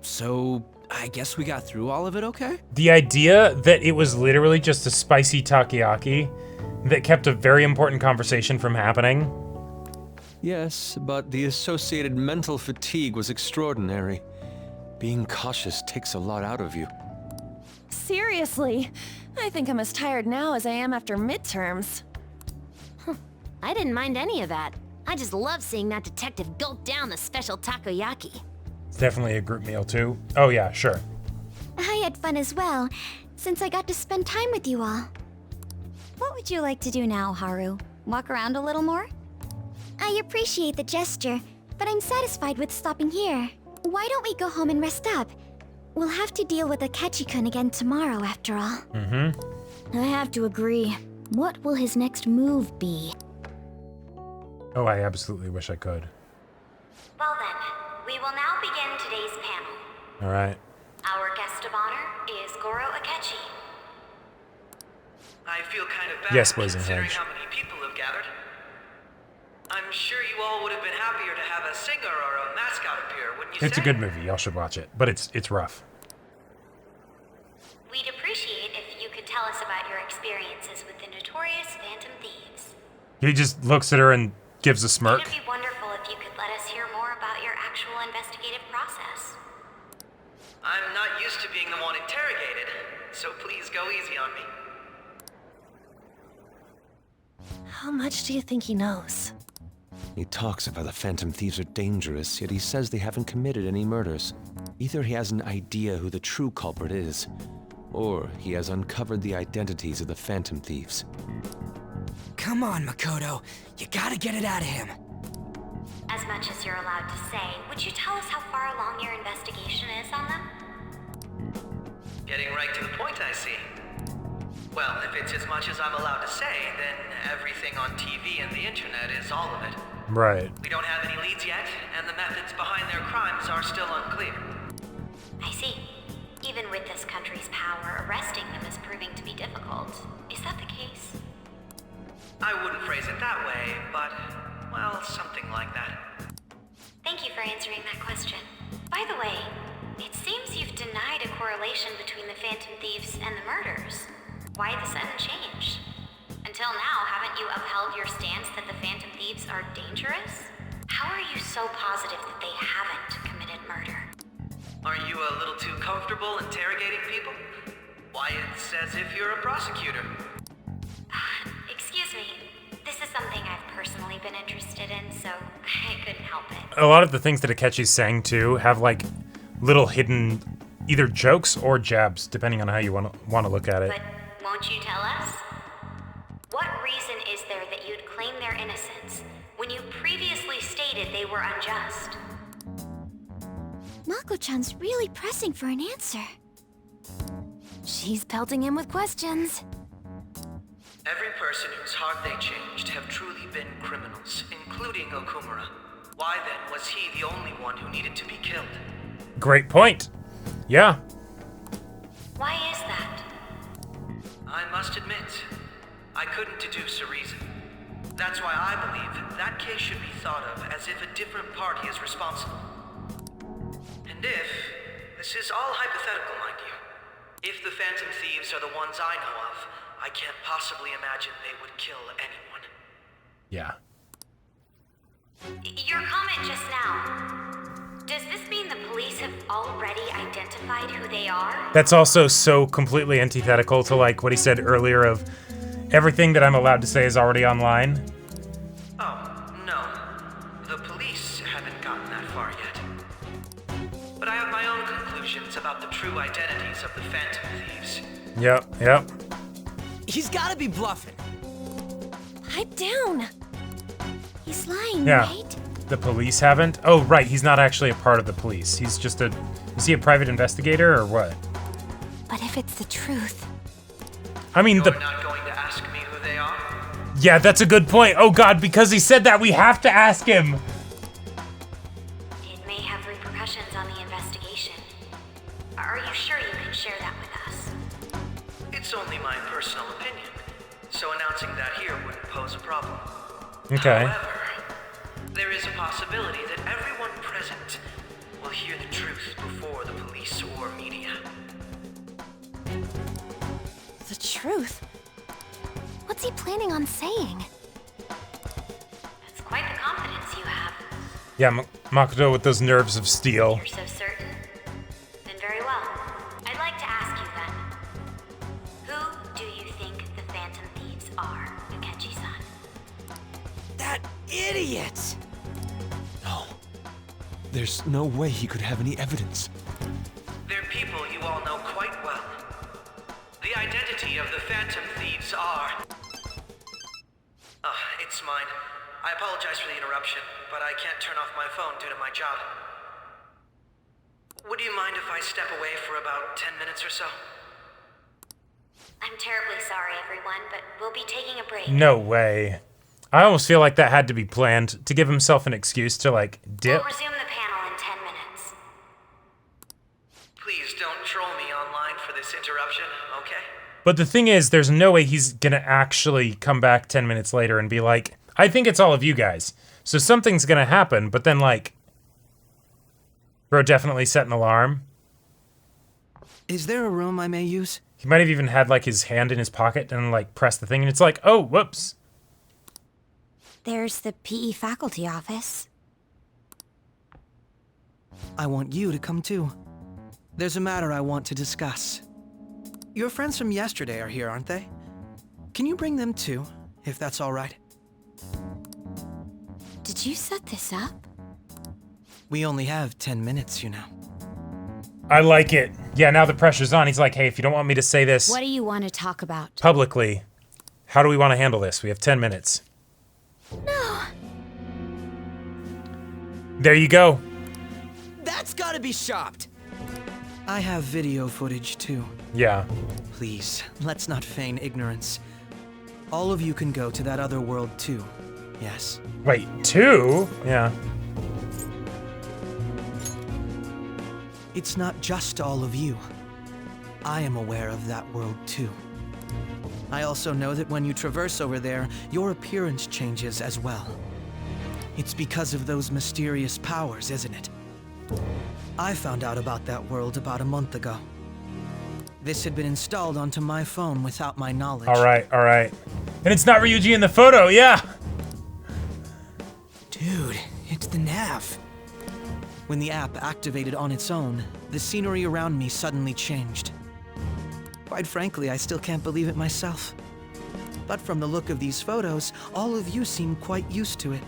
So, I guess we got through all of it okay? The idea that it was literally just a spicy takoyaki that kept a very important conversation from happening. Yes, but the associated mental fatigue was extraordinary. Being cautious takes a lot out of you. Seriously, I think I'm as tired now as I am after midterms. I didn't mind any of that. I just love seeing that detective gulp down the special takoyaki. It's definitely a group meal too. Oh yeah, sure. I had fun as well, since I got to spend time with you all. What would you like to do now, Haru? Walk around a little more? I appreciate the gesture, but I'm satisfied with stopping here. Why don't we go home and rest up? We'll have to deal with Akechi-kun again tomorrow, after all. Mm-hmm. I have to agree. What will his next move be? Oh, I absolutely wish I could. Well then, we will now begin today's panel. All right. Our guest of honor is Goro Akechi. I feel kind of bad Yes, Blazing considering Hedge. how many people have gathered. I'm sure you all would have been happier to have a singer or a mascot appear, wouldn't you It's a good movie. Y'all should watch it, but it's rough. We'd appreciate if you could tell us about your experiences with the notorious Phantom Thieves. He just looks at her and gives a smirk. It'd be wonderful if you could let us hear more about your actual investigative process. I'm not used to being the one interrogated, so please go easy on me. How much do you think he knows? He talks about the Phantom Thieves are dangerous, yet he says they haven't committed any murders. Either he has an idea who the true culprit is, or he has uncovered the identities of the Phantom Thieves. Come on, Makoto. You gotta get it out of him. As much as you're allowed to say, would you tell us how far along your investigation is on them? Getting right to the point, I see. Well, if it's as much as I'm allowed to say, then everything on TV and the internet is all of it. Right. We don't have any leads yet, and the methods behind their crimes are still unclear. I see. Even with this country's power, arresting them is proving to be difficult. Is that the case? I wouldn't phrase it that way, but, well, something like that. Thank you for answering that question. By the way, it seems you've denied a correlation between the Phantom Thieves and the murders. Why the sudden change? Until now, haven't you upheld your stance that the Phantom Thieves are dangerous? How are you so positive that they haven't committed murder? Aren't you a little too comfortable interrogating people? Why, it's as if you're a prosecutor. Excuse me. This is something I've personally been interested in, so I couldn't help it. A lot of the things that Akechi's saying too have like little hidden either jokes or jabs, depending on how you want to look at it. But won't you tell us? What reason is there that you'd claim their innocence when you previously stated they were unjust? Mako-chan's really pressing for an answer. She's pelting him with questions. Every person whose heart they changed have truly been criminals, including Okumura. Why then was he the only one who needed to be killed? Great point. Yeah. Why is that? I must admit, I couldn't deduce a reason. That's why I believe that case should be thought of as if a different party is responsible. And this is all hypothetical, mind you, if the Phantom Thieves are the ones I know of, I can't possibly imagine they would kill anyone. Yeah. Your comment just now, does this mean the police have already identified who they are? That's also so completely antithetical to like what he said earlier of everything that I'm allowed to say is already online. Oh, no. The police haven't gotten that far yet. But I have my own conclusions about the true identities of the Phantom Thieves. Yep. He's gotta be bluffing. Pipe down. He's lying, Yeah. right? The police haven't? Oh, right. He's not actually a part of the police. He's just is he a private investigator or what? But if it's the truth... I mean, You're not going to ask me who they are? Yeah, that's a good point. Oh god, because he said that, we have to ask him. It may have repercussions on the investigation. Are you sure you can share that with us? It's only my personal opinion, so announcing that here wouldn't pose a problem. Okay. However, there is a possibility that everyone present will hear the truth before the police or media. The truth? What's he planning on saying? It's quite the confidence you have. Yeah, Makoto with those nerves of steel. You're so certain? Then very well. I'd like to ask you then. Who do you think the Phantom Thieves are, Akechi-san? That idiot! No. There's no way he could have any evidence. They're people you all know quite well. The identity of the Phantom Thieves are... it's mine. I apologize for the interruption, but I can't turn off my phone due to my job. Would you mind if I step away for about 10 minutes or so? I'm terribly sorry, everyone, but we'll be taking a break. No way. I almost feel like that had to be planned to give himself an excuse to, like, dip. We'll resume the panel in 10 minutes. Please don't troll me online for this interruption, okay? But the thing is, there's no way he's gonna actually come back 10 minutes later and be like, I think it's all of you guys. So something's gonna happen, but then, like, bro definitely set an alarm. Is there a room I may use? He might have even had, like, his hand in his pocket and, like, pressed the thing, and it's like, oh, whoops. There's the PE faculty office. I want you to come too. There's a matter I want to discuss. Your friends from yesterday are here, aren't they? Can you bring them too, if that's all right? Did you set this up? We only have 10 minutes, you know. I like it. Yeah, now the pressure's on. He's like, hey, if you don't want me to say this What do you want to talk about? publicly, how do we want to handle this? We have 10 minutes. No. There you go. That's gotta be shopped. I have video footage too. Yeah. Please, let's not feign ignorance. All of you can go to that other world too. Yes. Wait, 2? Yeah. It's not just all of you. I am aware of that world too. I also know that when you traverse over there, your appearance changes as well. It's because of those mysterious powers, isn't it? I found out about that world about a month ago. This had been installed onto my phone without my knowledge. All right. And it's not Ryuji in the photo, yeah! Dude, it's the nav. When the app activated on its own, the scenery around me suddenly changed. Quite frankly, I still can't believe it myself. But from the look of these photos, all of you seem quite used to it.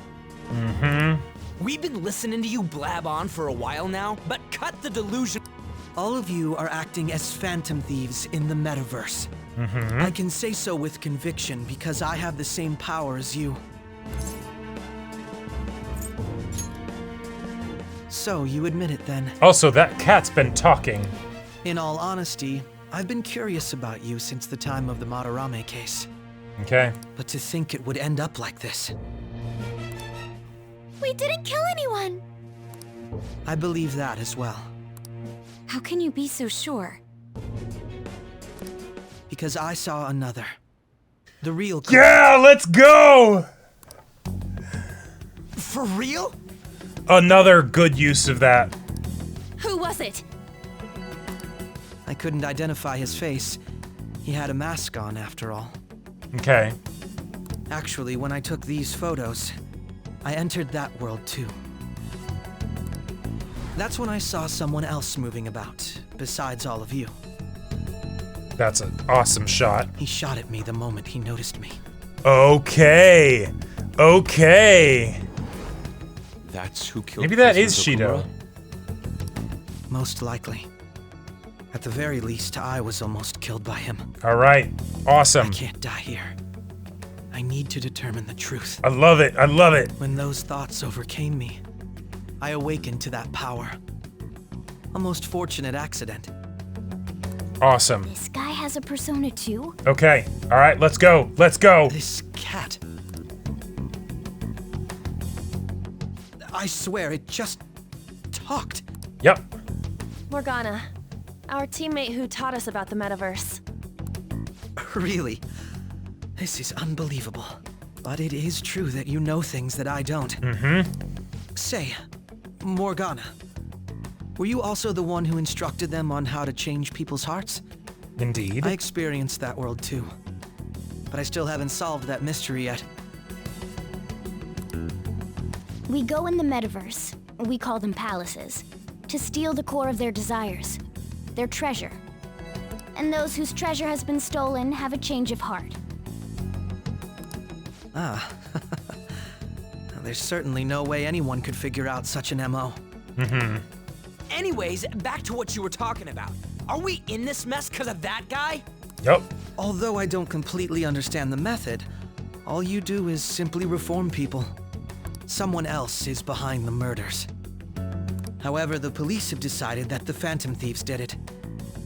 Mm-hmm. We've been listening to you blab on for a while now, but cut the delusion. All of you are acting as Phantom Thieves in the metaverse. Mm-hmm. I can say so with conviction because I have the same power as you. So, you admit it then. Also, that cat's been talking. In all honesty, I've been curious about you since the time of the Madarame case. Okay. But to think it would end up like this. We didn't kill anyone! I believe that as well. How can you be so sure? Because I saw another. The real... Yeah, let's go! For real? Another good use of that. Who was it? I couldn't identify his face. He had a mask on, after all. Okay. Actually, when I took these photos, I entered that world too. That's when I saw someone else moving about, besides all of you. That's an awesome shot. He shot at me the moment he noticed me. Okay. That's who killed Maybe that is President Shido. Okumura? Most likely. At the very least, I was almost killed by him. All right. Awesome. I can't die here. I need to determine the truth. I love it. When those thoughts overcame me, I awakened to that power. A most fortunate accident. Awesome. This guy has a persona too? Okay. All right, let's go. This cat. I swear, it just talked. Yep. Morgana, our teammate who taught us about the metaverse. Really? This is unbelievable. But it is true that you know things that I don't. Say, Morgana, were you also the one who instructed them on how to change people's hearts? Indeed. I experienced that world too. But I still haven't solved that mystery yet. We go in the metaverse, we call them palaces, to steal the core of their desires, their treasure. And those whose treasure has been stolen have a change of heart. Ah. There's certainly no way anyone could figure out such an MO. Anyways, back to what you were talking about. Are we in this mess because of that guy? Yep. Although I don't completely understand the method, all you do is simply reform people. Someone else is behind the murders. However, the police have decided that the Phantom Thieves did it.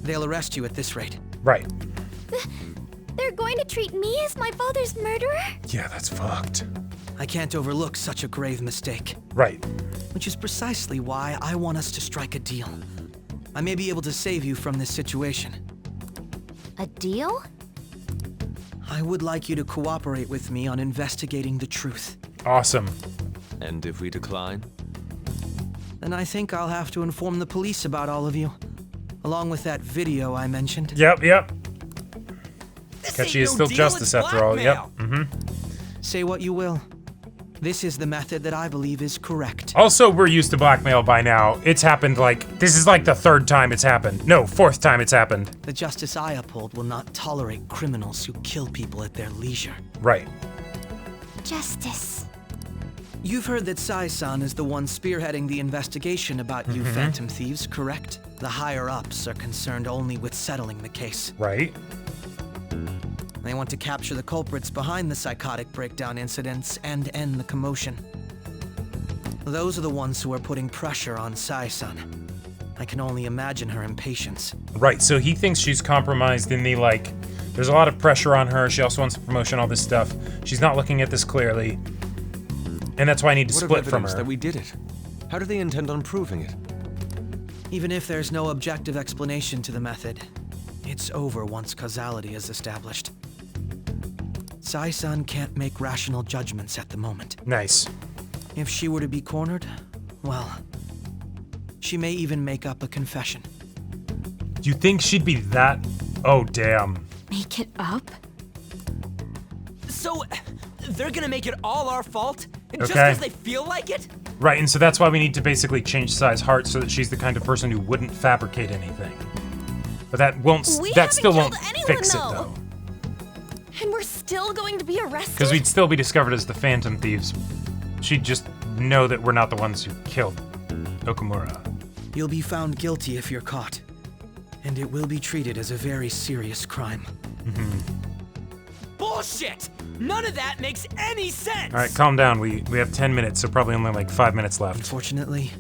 They'll arrest you at this rate. Right. They're going to treat me as my father's murderer? Yeah, that's fucked. I can't overlook such a grave mistake. Right. Which is precisely why I want us to strike a deal. I may be able to save you from this situation. A deal? I would like you to cooperate with me on investigating the truth. Awesome. And if we decline? Then I think I'll have to inform the police about all of you. Along with that video I mentioned. Yep. Akechi is still justice after all. Yep. Say what you will. This is the method that I believe is correct. Also, we're used to blackmail by now. It's happened this is like the 3rd time it's happened. No, 4th time it's happened. The justice I uphold will not tolerate criminals who kill people at their leisure. Right. Justice. You've heard that Sai-san is the one spearheading the investigation about you Phantom Thieves, correct? The higher-ups are concerned only with settling the case. Right. They want to capture the culprits behind the psychotic breakdown incidents and end the commotion. Those are the ones who are putting pressure on Sai-san. I can only imagine her impatience. Right, so he thinks she's compromised in the, there's a lot of pressure on her. She also wants a promotion, all this stuff. She's not looking at this clearly. And that's why I need to split from her. That we did it? How do they intend on proving it? Even if there's no objective explanation to the method, it's over once causality is established. Sai-san can't make rational judgments at the moment. Nice. If she were to be cornered, well, she may even make up a confession. You think she'd be that? Oh, damn. Make it up? So, they're gonna make it all our fault? Just Okay. because they feel like it? Right, and so that's why we need to basically change Sai's heart so that she's the kind of person who wouldn't fabricate anything. But that won't. That still won't fix it, though. And we're still going to be arrested? Because we'd still be discovered as the Phantom Thieves. She'd just know that we're not the ones who killed Okumura. You'll be found guilty if you're caught, and it will be treated as a very serious crime. Bullshit! None of that makes any sense! All right, calm down. We have 10 minutes, so probably only 5 minutes left. Unfortunately,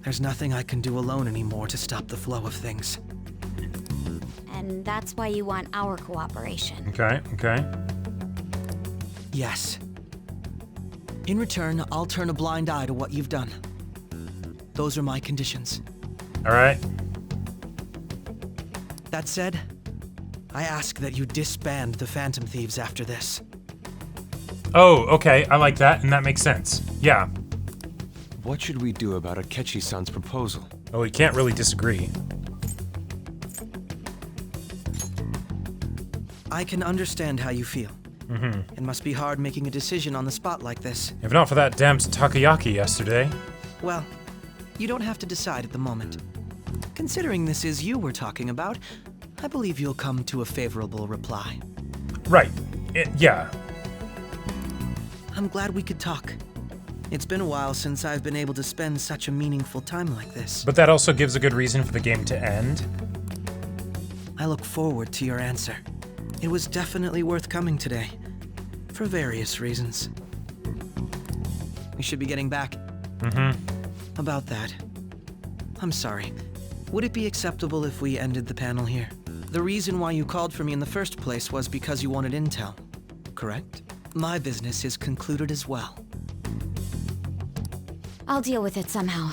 there's nothing I can do alone anymore to stop the flow of things. And that's why you want our cooperation. Okay. Yes. In return, I'll turn a blind eye to what you've done. Those are my conditions. All right. That said, I ask that you disband the Phantom Thieves after this. Oh, okay. I like that, and that makes sense. Yeah. What should we do about Akechi-san's proposal? Oh, we can't really disagree. I can understand how you feel. It must be hard making a decision on the spot like this. If not for that damned takoyaki yesterday. Well, you don't have to decide at the moment. Considering this is you we're talking about, I believe you'll come to a favorable reply. Right. Yeah. I'm glad we could talk. It's been a while since I've been able to spend such a meaningful time like this. But that also gives a good reason for the game to end. I look forward to your answer. It was definitely worth coming today, for various reasons. We should be getting back. About that. I'm sorry. Would it be acceptable if we ended the panel here? The reason why you called for me in the first place was because you wanted intel, correct? My business is concluded as well. I'll deal with it somehow.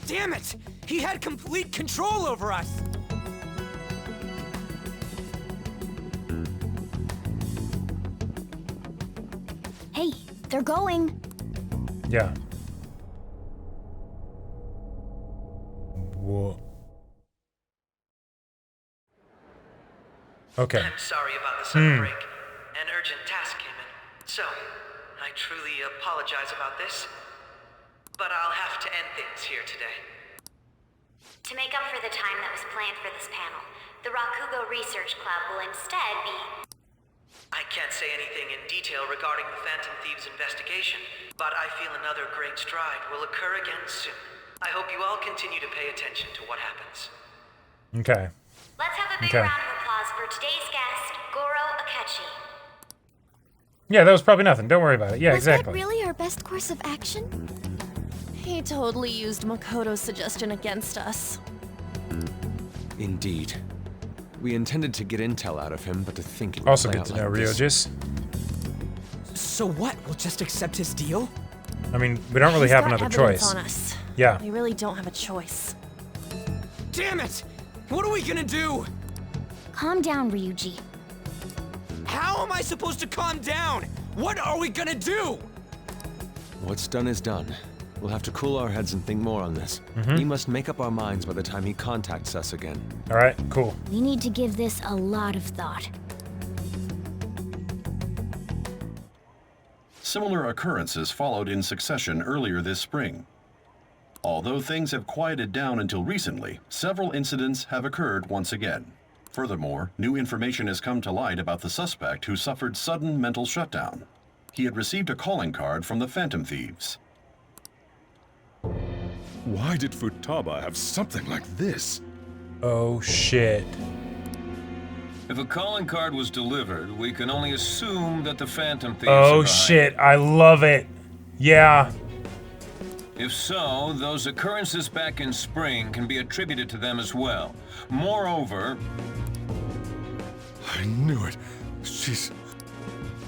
Damn it! He had complete control over us! They're going. Yeah. Whoa. Okay. I'm sorry about the sudden break. An urgent task came in. So, I truly apologize about this. But I'll have to end things here today. To make up for the time that was planned for this panel, the Rakugo Research Club will instead be... I can't say anything in detail regarding the Phantom Thieves investigation, but I feel another great stride will occur again soon. I hope you all continue to pay attention to what happens. Okay. Let's have a big round of applause for today's guest, Goro Akechi. Yeah, that was probably nothing. Don't worry about it. Yeah, Was exactly. that really our best course of action? He totally used Makoto's suggestion against us. Indeed. We intended to get intel out of him, but to think it would Also play good out to know, like this. Ryojis. So what? We'll just accept his deal? I mean, we don't really He's have got another evidence choice. on us. Yeah. We really don't have a choice. Damn it! What are we gonna do? Calm down, Ryuji. How am I supposed to calm down? What are we gonna do? What's done is done. We'll have to cool our heads and think more on this. We must make up our minds by the time he contacts us again. All right, cool. We need to give this a lot of thought. Similar occurrences followed in succession earlier this spring. Although things have quieted down until recently, several incidents have occurred once again. Furthermore, new information has come to light about the suspect who suffered sudden mental shutdown. He had received a calling card from the Phantom Thieves. Why did Futaba have something like this? Oh, shit. If a calling card was delivered, we can only assume that the Phantom Thieves Oh, are behind shit. I love it. Yeah. If so, those occurrences back in spring can be attributed to them as well. Moreover... I knew it. She's...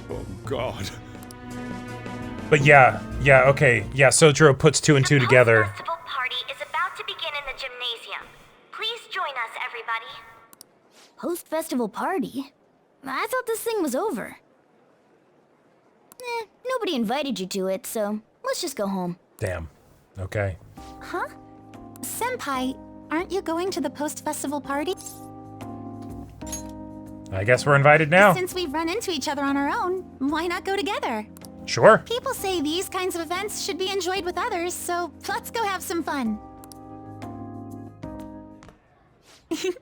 Oh, God. But yeah, okay. Yeah, Sojiro puts two and two together. Festival party is about to begin in the gymnasium. Please join us, everybody. Post-festival party? I thought this thing was over. Nobody invited you to it, so let's just go home. Damn. Okay. Huh? Senpai, aren't you going to the post-festival party? I guess we're invited now. Since we've run into each other on our own, why not go together? Sure. People say these kinds of events should be enjoyed with others, so let's go have some fun. It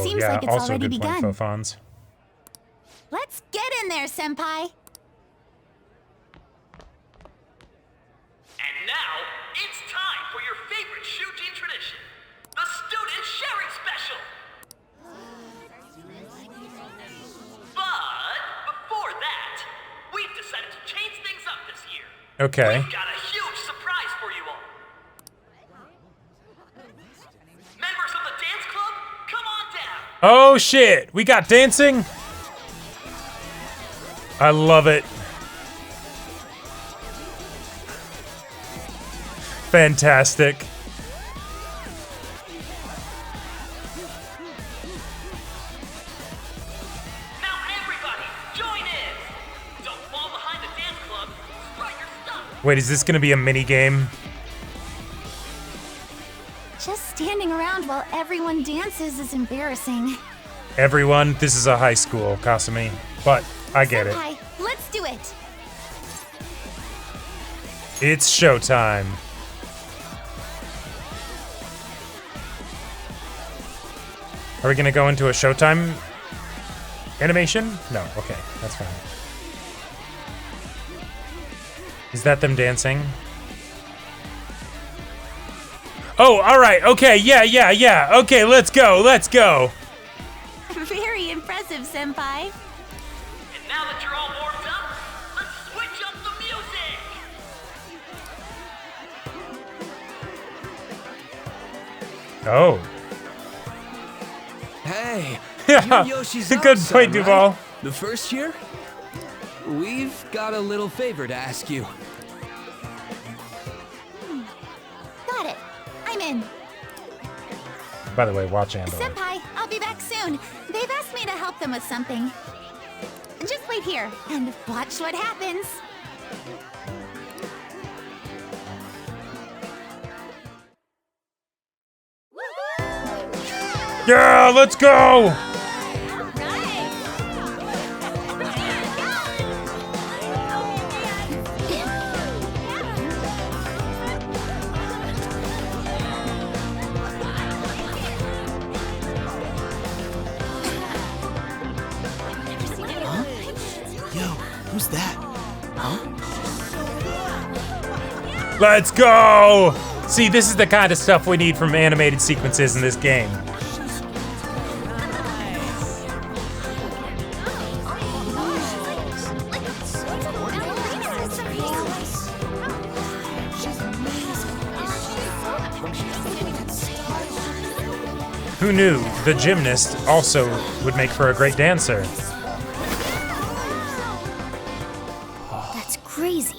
seems like it's also already good begun. point, Fofons. Let's get in there, Senpai. And now, it's time for your favorite Shujin tradition, the Student Sharing Special! But before that, we've decided to change things up this year. Okay. We've got a huge surprise for you all. Members of the dance club, come on down. Oh, shit. We got dancing? I love it. Fantastic. Now everybody, join in. Don't fall behind the dance club. Strut your stuff. Wait, is this gonna be a mini game? Just standing around while everyone dances is embarrassing. Everyone, this is a high school, Kasumi. But I get it. Senpai, let's do it. It's showtime. Are we gonna go into a showtime animation? No, okay, that's fine. Is that them dancing? Oh, alright, okay, yeah. Okay, let's go. Very impressive, Senpai. And now that you're all warmed up, let's switch up the music. Oh. Hey, Yeah, you're Yoshi's good son, point, Duval. right? The first year? We've got a little favor to ask you. Got it. I'm in. By the way, watch Andor. Senpai, I'll be back soon. They've asked me to help them with something. Just wait here and watch what happens. Yeah, let's go! Who's that? Huh? Let's go! See, this is the kind of stuff we need from animated sequences in this game. Who knew the gymnast also would make for a great dancer? That's crazy.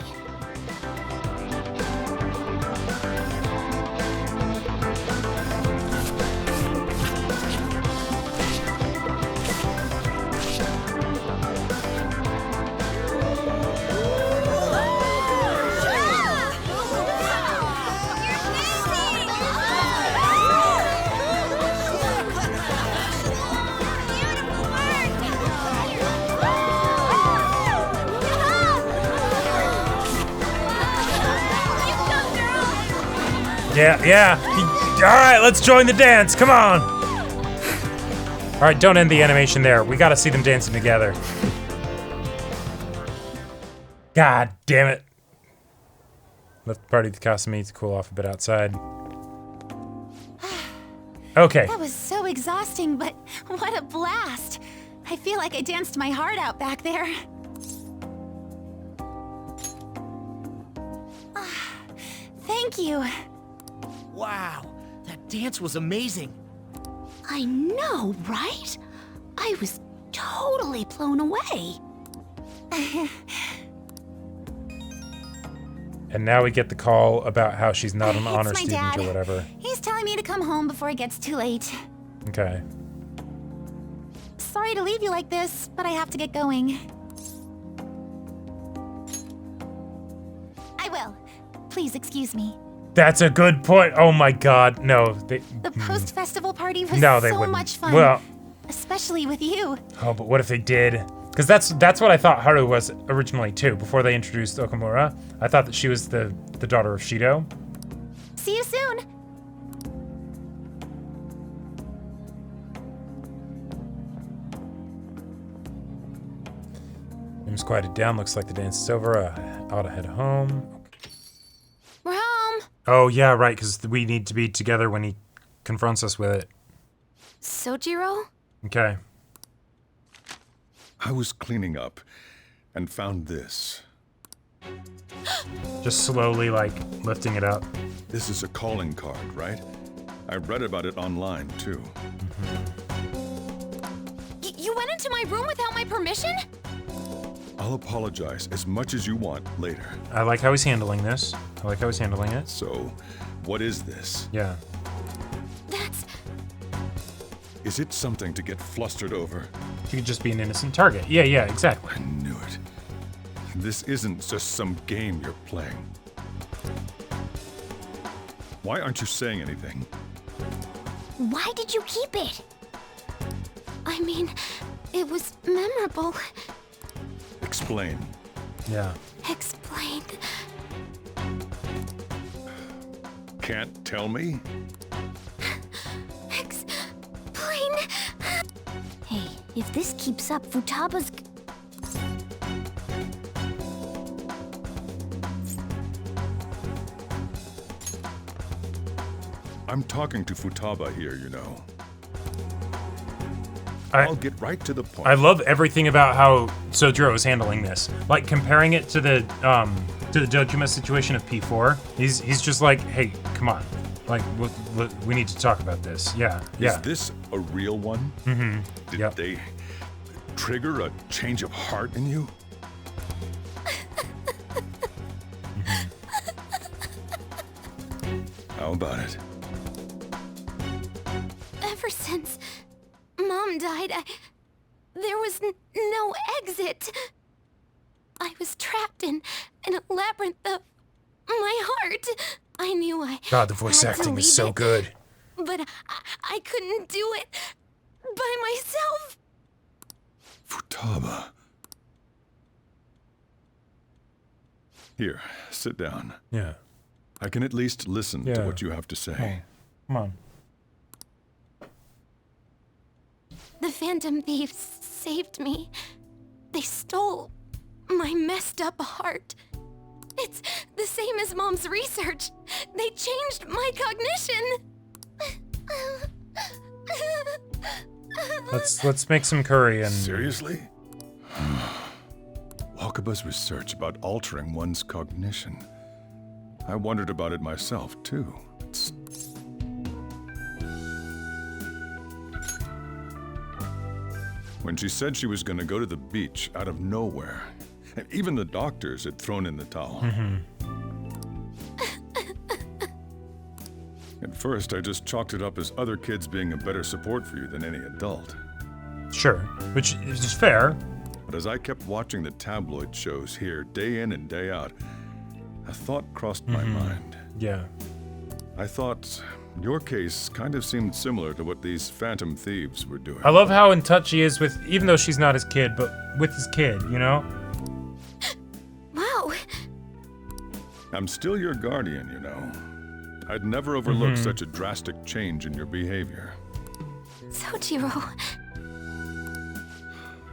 Yeah. Alright, let's join the dance. Come on. Alright, don't end the animation there. We gotta see them dancing together. God damn it. Left the party with Kasumi to cool off a bit outside. Okay. That was so exhausting, but what a blast. I feel like I danced my heart out back there. Thank you. Wow, that dance was amazing. I know, right? I was totally blown away. And now we get the call about how she's not an honor It's my student dad. or whatever. He's telling me to come home before it gets too late. Okay. Sorry to leave you like this, but I have to get going. I will. Please excuse me. That's a good point. Oh my god. No. The post-festival party was No, they so wouldn't. much fun. Well. Especially with you. Oh, but what if they did? Because that's what I thought Haru was originally too. Before they introduced Okamura, I thought that she was the daughter of Shido. See you soon. Room's quieted down. Looks like the dance is over. I ought to head home. We're home. Oh yeah, right. Because we need to be together when he confronts us with it. Sojiro? Okay. I was cleaning up and found this. Just slowly, like, lifting it up. This is a calling card, right? I read about it online, too. You went into my room without my permission? I'll apologize as much as you want later. I like how he's handling this. I like how he's handling it. So, what is this? Yeah. Is it something to get flustered over? He could just be an innocent target. Yeah, exactly. I knew it. This isn't just some game you're playing. Why aren't you saying anything? Why did you keep it? I mean, it was memorable. Explain. Yeah. Explain. Can't tell me? Explain. Hey, if this keeps up, Futaba's... I'm talking to Futaba here, you know. I'll get right to the point. I love everything about how Sojiro is handling this. Like comparing it to the Dojima situation of P4. He's just like, hey, come on, like we need to talk about this. Yeah. Is this a real one? Mm-hmm. Did they trigger a change of heart in you? How about it? Ever since Mom died, there was no exit. I was trapped in in a labyrinth of my heart. I knew I God, the voice had to acting is leave so it, good. But I couldn't do it by myself. Futaba. Here, sit down. Yeah. I can at least listen to Yeah. what you have to say. Come on. The Phantom Thieves saved me. They stole my messed up heart. It's the same as Mom's research. They changed my cognition. Let's make some curry and... Seriously? Wakaba's research about altering one's cognition. I wondered about it myself, too. When she said she was going to go to the beach out of nowhere, and even the doctors had thrown in the towel. At first, I just chalked it up as other kids being a better support for you than any adult. Sure, which is fair. But as I kept watching the tabloid shows here, day in and day out, a thought crossed my mind. Yeah. I thought your case kind of seemed similar to what these Phantom Thieves were doing. I love how in touch he is with, even though she's not his kid, but with his kid, you know? Wow. I'm still your guardian, you know. I'd never overlook such a drastic change in your behavior. Sojiro.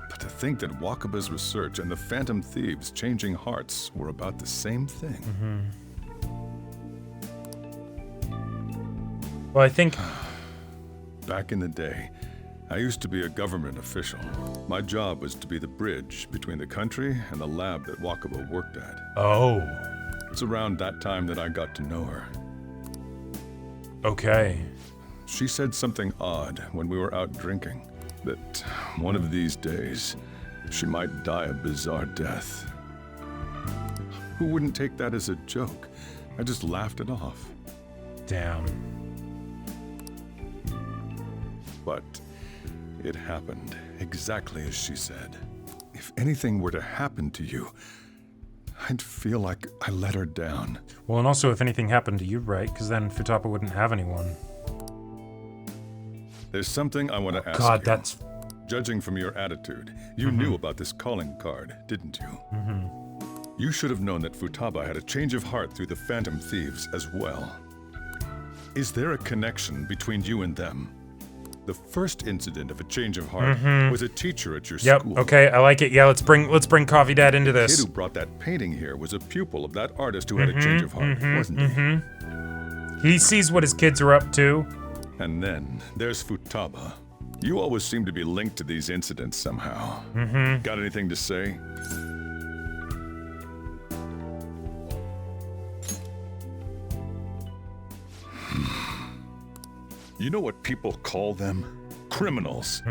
But to think that Wakaba's research and the Phantom Thieves changing hearts were about the same thing. Well, I think... Back in the day, I used to be a government official. My job was to be the bridge between the country and the lab that Wakaba worked at. Oh. It's around that time that I got to know her. Okay. She said something odd when we were out drinking, that one of these days, she might die a bizarre death. Who wouldn't take that as a joke? I just laughed it off. Damn. But it happened exactly as she said. If anything were to happen to you, I'd feel like I let her down. Well, and also if anything happened to you, right? Because then Futaba wouldn't have anyone. There's something I want to ask God, you. that's... Judging from your attitude, you knew about this calling card, didn't you? You should have known that Futaba had a change of heart through the Phantom Thieves as well. Is there a connection between you and them? The first incident of a change of heart was a teacher at your school. Yep, okay, I like it. Yeah, let's bring Coffee Dad into The this. kid who brought that painting here was a pupil of that artist who had a change of heart, wasn't he? He sees what his kids are up to. And then there's Futaba. You always seem to be linked to these incidents somehow. Got anything to say? You know what people call them? Criminals.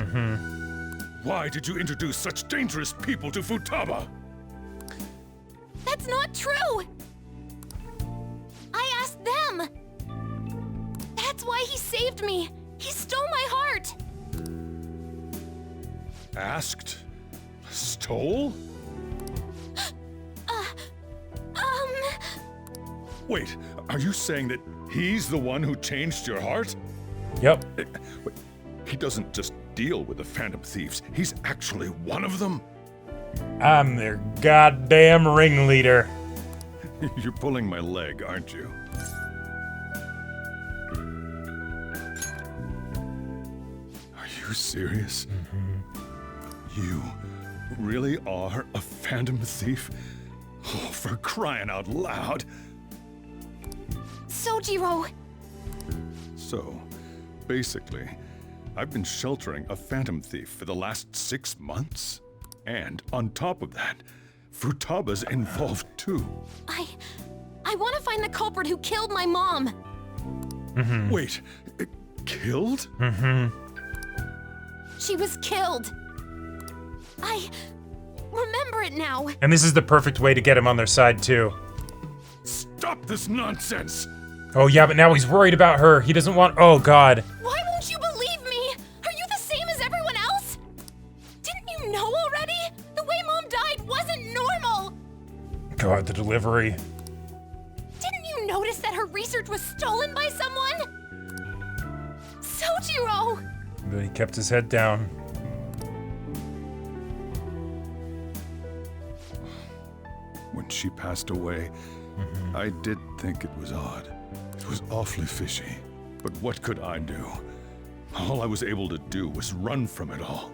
Why did you introduce such dangerous people to Futaba? That's not true! I asked them! That's why he saved me! He stole my heart! Asked? Stole? Wait, are you saying that he's the one who changed your heart? Yep. Wait, he doesn't just deal with the Phantom Thieves, he's actually one of them? I'm their goddamn ringleader. You're pulling my leg, aren't you? Are you serious? You really are a Phantom Thief? Oh, for crying out loud! Sojiro! So, basically, I've been sheltering a Phantom Thief for the last 6 months? And on top of that, Futaba's involved too. I want to find the culprit who killed my mom! Wait, killed? She was killed! I remember it now! And this is the perfect way to get him on their side, too. Stop this nonsense! Oh, yeah, but now he's worried about her. He doesn't want... Oh, God. Why won't you believe me? Are you the same as everyone else? Didn't you know already? The way Mom died wasn't normal! God, the delivery. Didn't you notice that her research was stolen by someone? Sojiro! But he kept his head down. When she passed away, I did think it was odd. It was awfully fishy. But what could I do? All I was able to do was run from it all.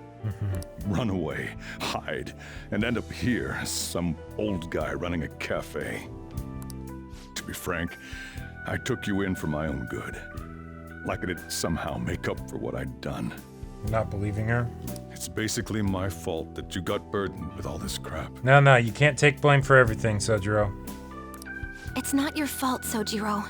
Run away, hide, and end up here as some old guy running a cafe. To be frank, I took you in for my own good. Like it'd somehow make up for what I'd done. Not believing her? It's basically my fault that you got burdened with all this crap. No, you can't take blame for everything, Sojiro. It's not your fault, Sojiro.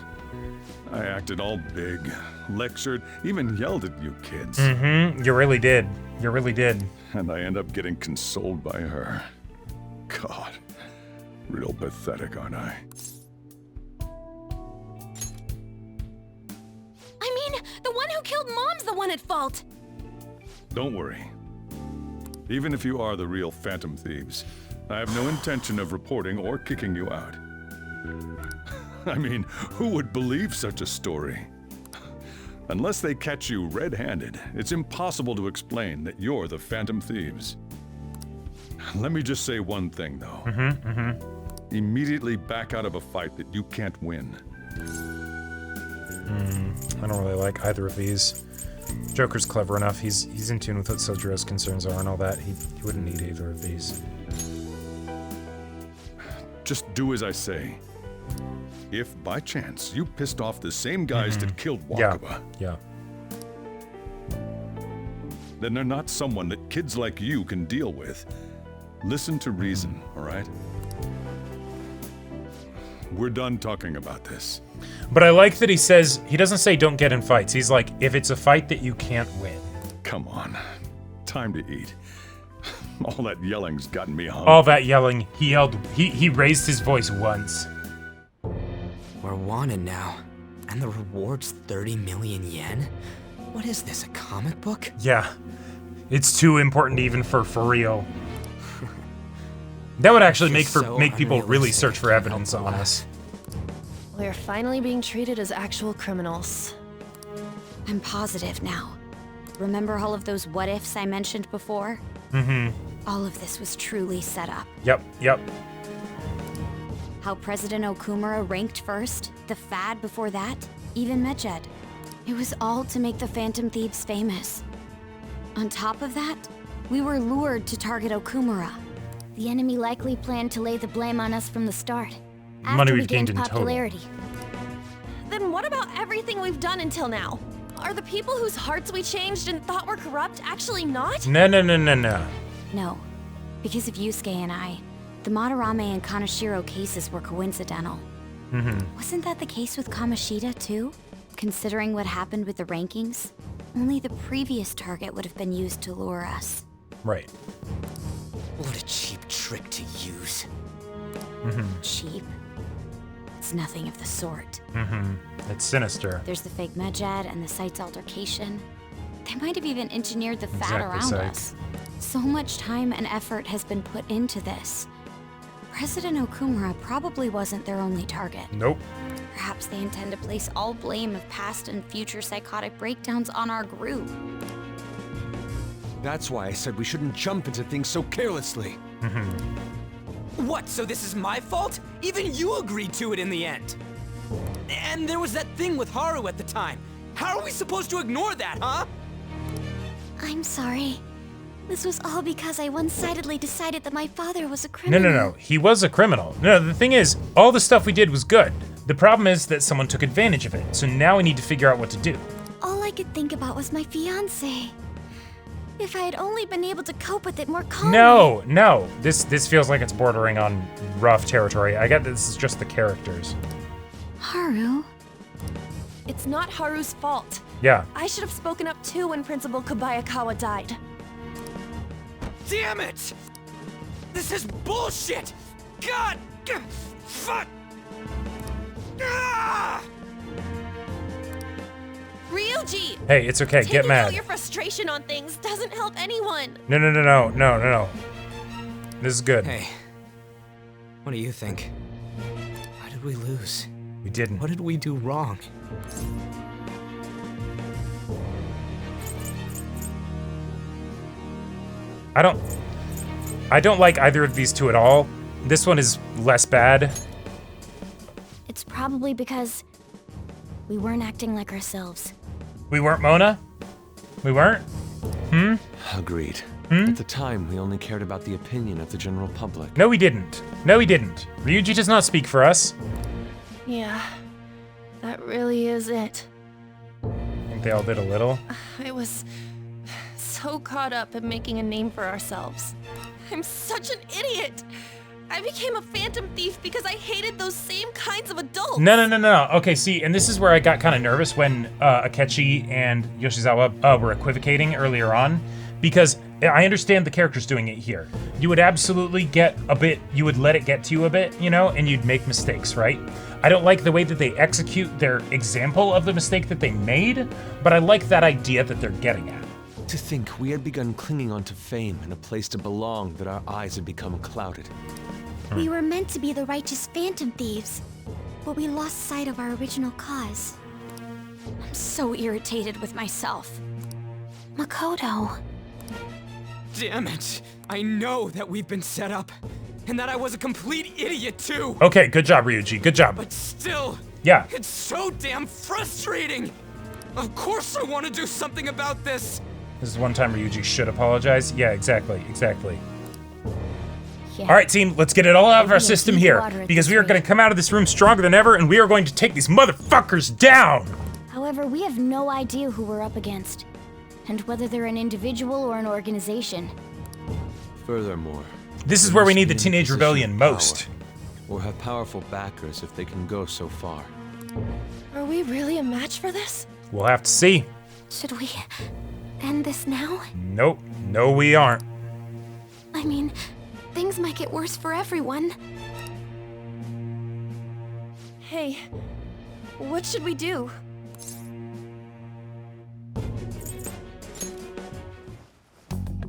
I acted all big, lectured, even yelled at you kids. You really did. You really did. And I end up getting consoled by her. God, real pathetic, aren't I? I mean, the one who killed Mom's the one at fault. Don't worry. Even if you are the real Phantom Thieves, I have no intention of reporting or kicking you out. I mean, who would believe such a story? Unless they catch you red-handed, it's impossible to explain that you're the Phantom Thieves. Let me just say one thing, though. Immediately back out of a fight that you can't win. I don't really like either of these. Joker's clever enough. He's in tune with what Sojiro's concerns are and all that. He wouldn't need either of these. Just do as I say. If, by chance, you pissed off the same guys that killed Wakaba, then they're not someone that kids like you can deal with. Listen to reason, all right? We're done talking about this. But I like that he doesn't say don't get in fights. He's like, if it's a fight that you can't win. Come on. Time to eat. All that yelling's gotten me hungry. All that yelling, he raised his voice once. We're wanted now. And the reward's 30 million yen? What is this, a comic book? Yeah. It's too important even for real. That would actually make people really search for evidence on us. We're finally being treated as actual criminals. I'm positive now. Remember all of those what-ifs I mentioned before? All of this was truly set up. Yep. How President Okumura ranked first, the Fad before that, even Medjed. It was all to make the Phantom Thieves famous. On top of that, we were lured to target Okumura. The enemy likely planned to lay the blame on us from the start. Money After we we've gained gained in popularity. Then what about everything we've done until now? Are the people whose hearts we changed and thought were corrupt actually not? No. No, because of Yusuke and I, the Madarame and Kaneshiro cases were coincidental. Wasn't that the case with Kamoshida too? Considering what happened with the rankings, only the previous target would have been used to lure us. Right. What a cheap trick to use. Cheap? It's nothing of the sort. It's sinister. There's the fake Medjed and the site's altercation. They might have even engineered the Fad around us. So much time and effort has been put into this. President Okumura probably wasn't their only target. Nope. Perhaps they intend to place all blame of past and future psychotic breakdowns on our group. That's why I said we shouldn't jump into things so carelessly. What, so this is my fault? Even you agreed to it in the end. And there was that thing with Haru at the time. How are we supposed to ignore that, huh? I'm sorry. This was all because I one-sidedly decided that my father was a criminal. No. He was a criminal. No, the thing is, all the stuff we did was good. The problem is that someone took advantage of it, so now we need to figure out what to do. All I could think about was my fiancé. If I had only been able to cope with it more calmly. No. This feels like it's bordering on rough territory. I get this is just the characters. Haru? It's not Haru's fault. Yeah. I should have spoken up too when Principal Kobayakawa died. Damn it! This is bullshit! God! Fuck! Ryuji! Hey, it's okay. Get mad. Taking out your frustration on things doesn't help anyone. No. This is good. Hey. What do you think? Why did we lose? We didn't. What did we do wrong? I don't like either of these two at all. This one is less bad. It's probably because we weren't acting like ourselves. We weren't, Mona? We weren't? Agreed. At the time, we only cared about the opinion of the general public. No, we didn't. No, we didn't. Ryuji does not speak for us. Yeah, that really is it. I think they all did a little. I was so caught up in making a name for ourselves. I'm such an idiot! I became a phantom thief because I hated those same kinds of adults! No. Okay, see, and this is where I got kind of nervous when Akechi and Yoshizawa were equivocating earlier on, because I understand the characters doing it here. You would absolutely get a bit, you would let it get to you a bit, you know, and you'd make mistakes, right? I don't like the way that they execute their example of the mistake that they made, but I like that idea that they're getting at. To think we had begun clinging onto fame and a place to belong, that our eyes had become clouded. We were meant to be the righteous phantom thieves, but we lost sight of our original cause. I'm so irritated with myself. Makoto. Damn it! I know that we've been set up, and that I was a complete idiot too! Okay, good job, Ryuji. Good job. But still, yeah, it's so damn frustrating! Of course I want to do something about this! This is one time Ryuji should apologize. Yeah, exactly. Yeah. All right, team, let's get it all out of our system here, because we are going to come out of this room stronger than ever, and we are going to take these motherfuckers down! However, we have no idea who we're up against, and whether they're an individual or an organization. Furthermore, this is where we need the Teenage Rebellion most. Or have powerful backers if they can go so far. Are we really a match for this? We'll have to see. Should we end this now? Nope. No, we aren't. I mean, things might get worse for everyone. Hey, what should we do?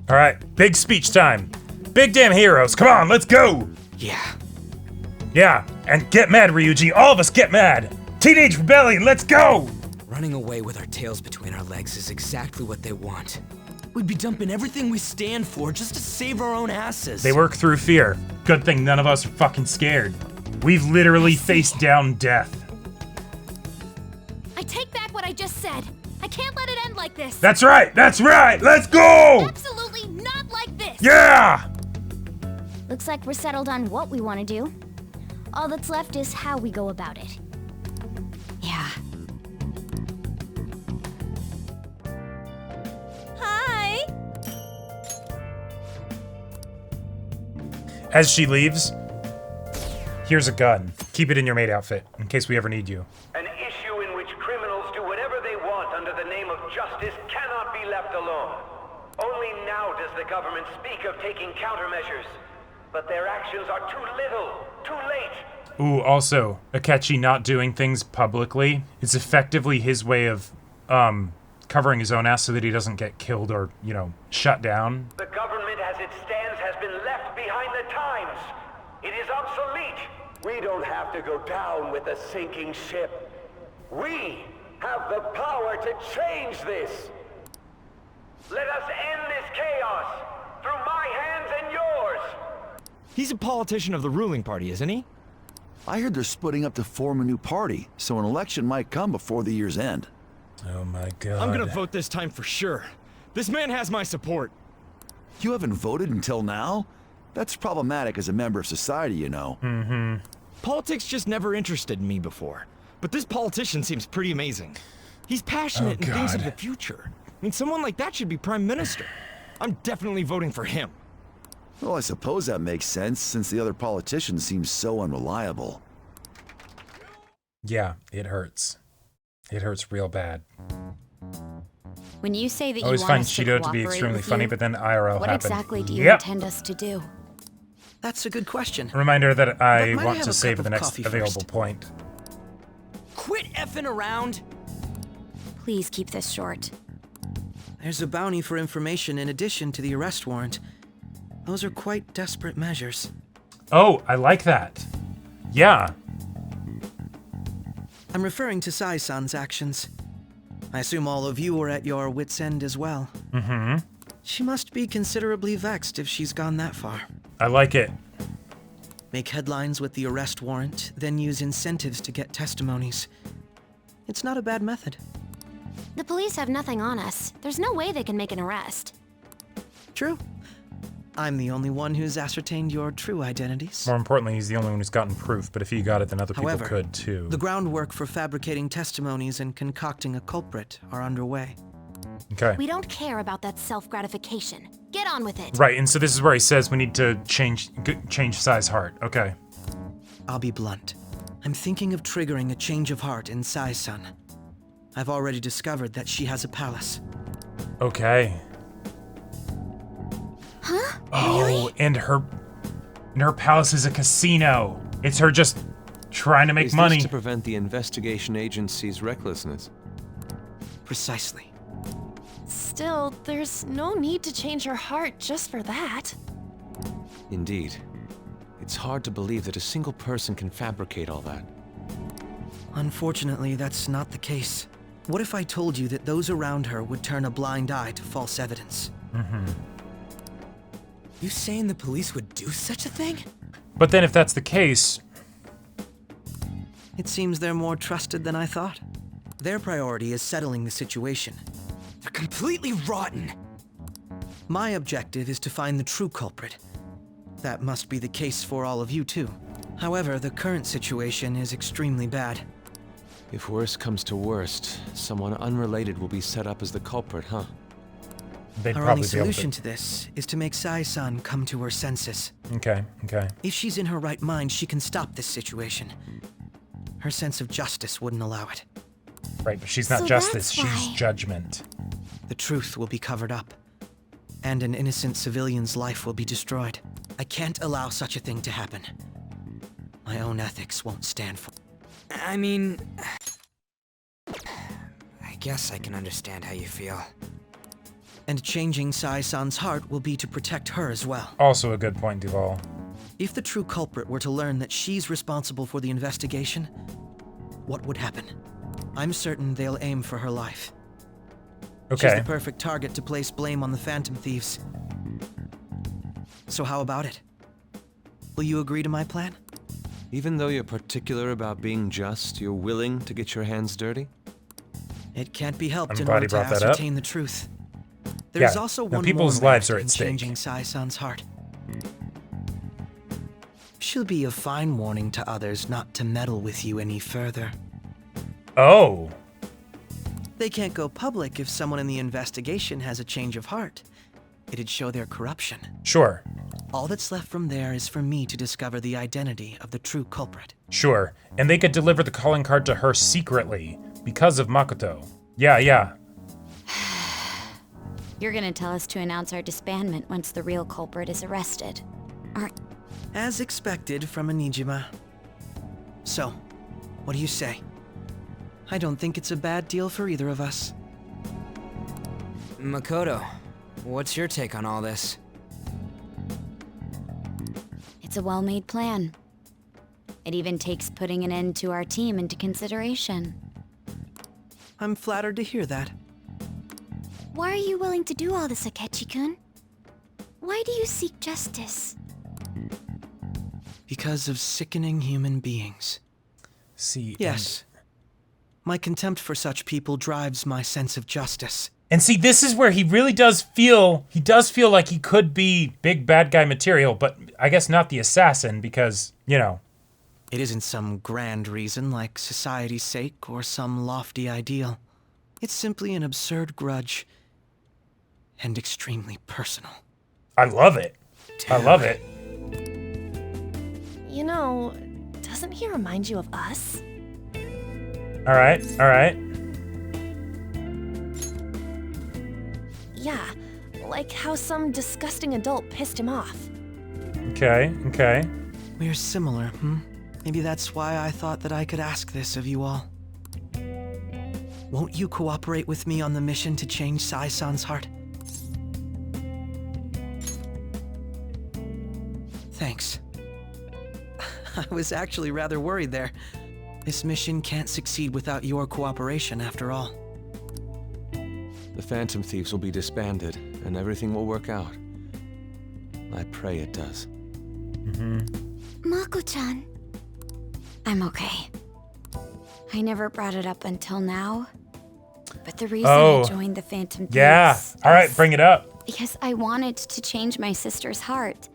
All right, big speech time. Big damn heroes, come on, let's go! Yeah, and get mad, Ryuji, all of us get mad! Teenage Rebellion, let's go! Running away with our tails between our legs is exactly what they want. We'd be dumping everything we stand for just to save our own asses. They work through fear. Good thing none of us are fucking scared. We've literally faced down death. I take back what I just said. I can't let it end like this. That's right, let's go! Absolutely not like this! Yeah! Looks like we're settled on what we want to do. All that's left is how we go about it. Yeah. Hi! As she leaves, here's a gun. Keep it in your maid outfit, in case we ever need you. An issue in which criminals do whatever they want under the name of justice cannot be left alone. Only now does the government speak of taking countermeasures. But their actions are too little, too late. Ooh, also, Akechi not doing things publicly. It's effectively his way of, covering his own ass so that he doesn't get killed or, you know, shut down. The government as it stands has been left behind the times. It is obsolete. We don't have to go down with a sinking ship. We have the power to change this. Let us end this chaos through my hands and yours. He's a politician of the ruling party, isn't he? I heard they're splitting up to form a new party, so an election might come before the year's end. Oh my god. I'm gonna vote this time for sure. This man has my support. You haven't voted until now? That's problematic as a member of society, you know. Mm-hmm. Politics just never interested me before, but this politician seems pretty amazing. He's passionate and thinks of the future. I mean, someone like that should be prime minister. I'm definitely voting for him. Well, I suppose that makes sense, since the other politicians seem so unreliable. Yeah, it hurts. It hurts real bad. When you say that I always you find want us to Cheeto to be cooperate extremely with funny, you, but then IRL what happened. exactly do you Yep. intend us to do? That's a good question. A reminder that I But might I want have to a save cup the of next coffee available first? point. Quit effing around! Please keep this short. There's a bounty for information in addition to the arrest warrant. Those are quite desperate measures. Oh, I like that. Yeah. I'm referring to Sai-san's actions. I assume all of you were at your wits' end as well. Mm-hmm. She must be considerably vexed if she's gone that far. I like it. Make headlines with the arrest warrant, then use incentives to get testimonies. It's not a bad method. The police have nothing on us. There's no way they can make an arrest. True. I'm the only one who's ascertained your true identities. More importantly, he's the only one who's gotten proof, but if he got it, then other However, people could too. The groundwork for fabricating testimonies and concocting a culprit are underway. Okay. We don't care about that self-gratification. Get on with it. Right, and so this is where he says we need to change Sai's heart. Okay. I'll be blunt. I'm thinking of triggering a change of heart in Sai-san. I've already discovered that she has a palace. Okay. Huh? Oh, Really? and her palace is a casino. It's her just trying to make money. Is this to prevent the investigation agency's recklessness? Precisely. Still, there's no need to change her heart just for that. Indeed. It's hard to believe that a single person can fabricate all that. Unfortunately, that's not the case. What if I told you that those around her would turn a blind eye to false evidence? Mm-hmm. You saying the police would do such a thing? But then if that's the case... It seems they're more trusted than I thought. Their priority is settling the situation. They're completely rotten. My objective is to find the true culprit. That must be the case for all of you too. However, the current situation is extremely bad. If worst comes to worst, someone unrelated will be set up as the culprit, huh? They'd Our probably only be able solution to this is to make Sai-san come to her senses. Okay, okay. If she's in her right mind, she can stop this situation. Her sense of justice wouldn't allow it. Right, but she's not So justice, that's she's why- judgment. The truth will be covered up, and an innocent civilian's life will be destroyed. I can't allow such a thing to happen. My own ethics won't stand for. I mean... I guess I can understand how you feel. And changing Sai-san's heart will be to protect her as well. Also a good point, Duval. If the true culprit were to learn that she's responsible for the investigation, what would happen? I'm certain they'll aim for her life. Okay. She's the perfect target to place blame on the Phantom Thieves. So how about it? Will you agree to my plan? Even though you're particular about being just, you're willing to get your hands dirty? It can't be helped I'm in glad order he to brought that up. ascertain the truth. There's Yeah, also now one people's more lives merit are at in stake. changing Sai-san's heart. She'll be a fine warning to others not to meddle with you any further. Oh. They can't go public if someone in the investigation has a change of heart. It'd show their corruption. Sure. All that's left from there is for me to discover the identity of the true culprit. Sure. And they could deliver the calling card to her secretly because of Makoto. Yeah, yeah. You're gonna tell us to announce our disbandment once the real culprit is arrested. Aren't... As expected from a Nijima. So, what do you say? I don't think it's a bad deal for either of us. Makoto, what's your take on all this? It's a well-made plan. It even takes putting an end to our team into consideration. I'm flattered to hear that. Why are you willing to do all this, Akechi-kun? Why do you seek justice? Because of sickening human beings. See. Yes. My contempt for such people drives my sense of justice. And see, this is where he really does feel like he could be big bad guy material, but I guess not the assassin because, you know. It isn't some grand reason like society's sake or some lofty ideal. It's simply an absurd grudge and extremely personal. I love it. I love it. You know, doesn't he remind you of us? All right, all right. Yeah, like how some disgusting adult pissed him off. Okay, okay. We're similar, Maybe that's why I thought that I could ask this of you all. Won't you cooperate with me on the mission to change Sai-san's heart? Thanks. I was actually rather worried there. This mission can't succeed without your cooperation, after all. The Phantom Thieves will be disbanded, and everything will work out. I pray it does. Mako-chan. I'm okay. I never brought it up until now, but the reason Oh. I joined the Phantom Thieves Yeah. All right, bring it up. because I wanted to change my sister's heart.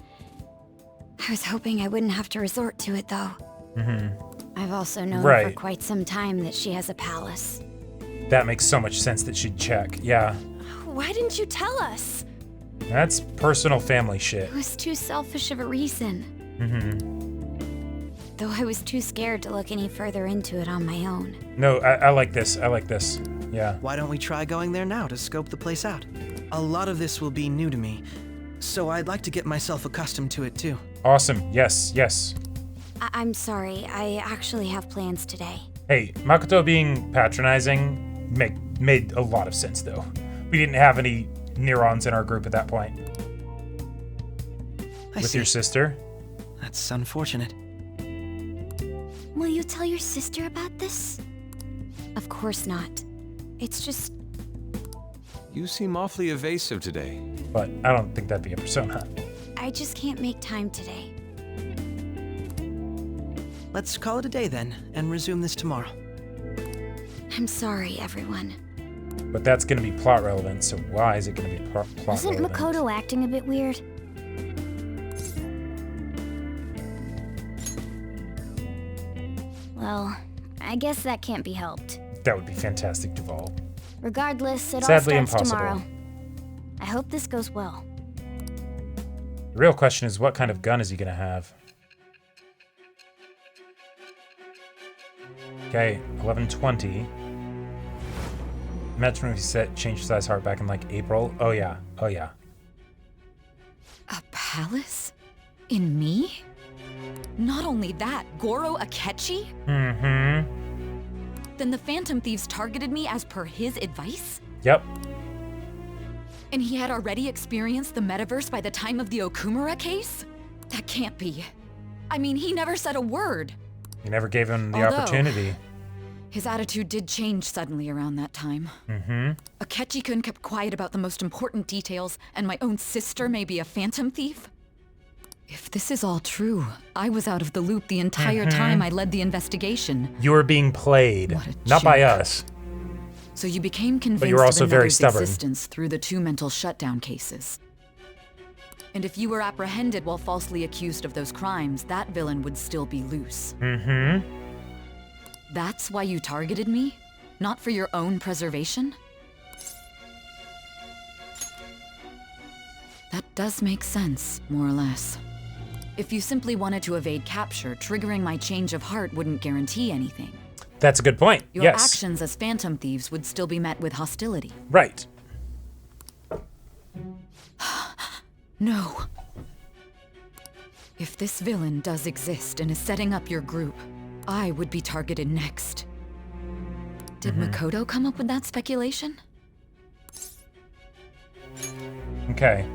I was hoping I wouldn't have to resort to it, though. I've also known for Right. quite some time that she has a palace. That makes so much sense that she'd check. Yeah. Why didn't you tell us? That's personal family shit. It was too selfish of a reason. Though I was too scared to look any further into it on my own. No, I like this. I like this. Yeah. Why don't we try going there now to scope the place out? A lot of this will be new to me, so I'd like to get myself accustomed to it too. Awesome. Yes, yes. I'm sorry, I actually have plans today. Hey, Makoto being patronizing made a lot of sense, though. We didn't have any neurons in our group at that point. With your sister? That's unfortunate. Will you tell your sister about this? Of course not. It's just... You seem awfully evasive today. But I don't think that'd be a persona. I just can't make time today. Let's call it a day then, and resume this tomorrow. I'm sorry, everyone. But that's gonna be plot relevant, so why is it gonna be plot Isn't relevant? Makoto acting a bit weird? Well, I guess that can't be helped. That would be fantastic, Duval. Regardless, it Sadly all starts impossible. tomorrow. I hope this goes well. The real question is, what kind of gun is he gonna have? Okay, 11:20. Imagine if he said change size heart back in like April. Oh yeah, oh yeah. A palace? In me? Not only that, Goro Akechi? Then the Phantom Thieves targeted me as per his advice? Yep. And he had already experienced the metaverse by the time of the Okumura case? That can't be. I mean, he never said a word. You never gave him the Although, opportunity. His attitude did change suddenly around that time. Akechi-kun kept quiet about the most important details, and my own sister may be a phantom thief? If this is all true, I was out of the loop the entire time I led the investigation. You were being played, not by us. So you became convinced But you were also of very another's stubborn. existence through the 2 mental shutdown cases. And if you were apprehended while falsely accused of those crimes, that villain would still be loose. That's why you targeted me? Not for your own preservation? That does make sense, more or less. If you simply wanted to evade capture, triggering my change of heart wouldn't guarantee anything. That's a good point. Your Yes. actions as phantom thieves would still be met with hostility. Right. No. If this villain does exist and is setting up your group, I would be targeted next. Did Makoto come up with that speculation? Okay.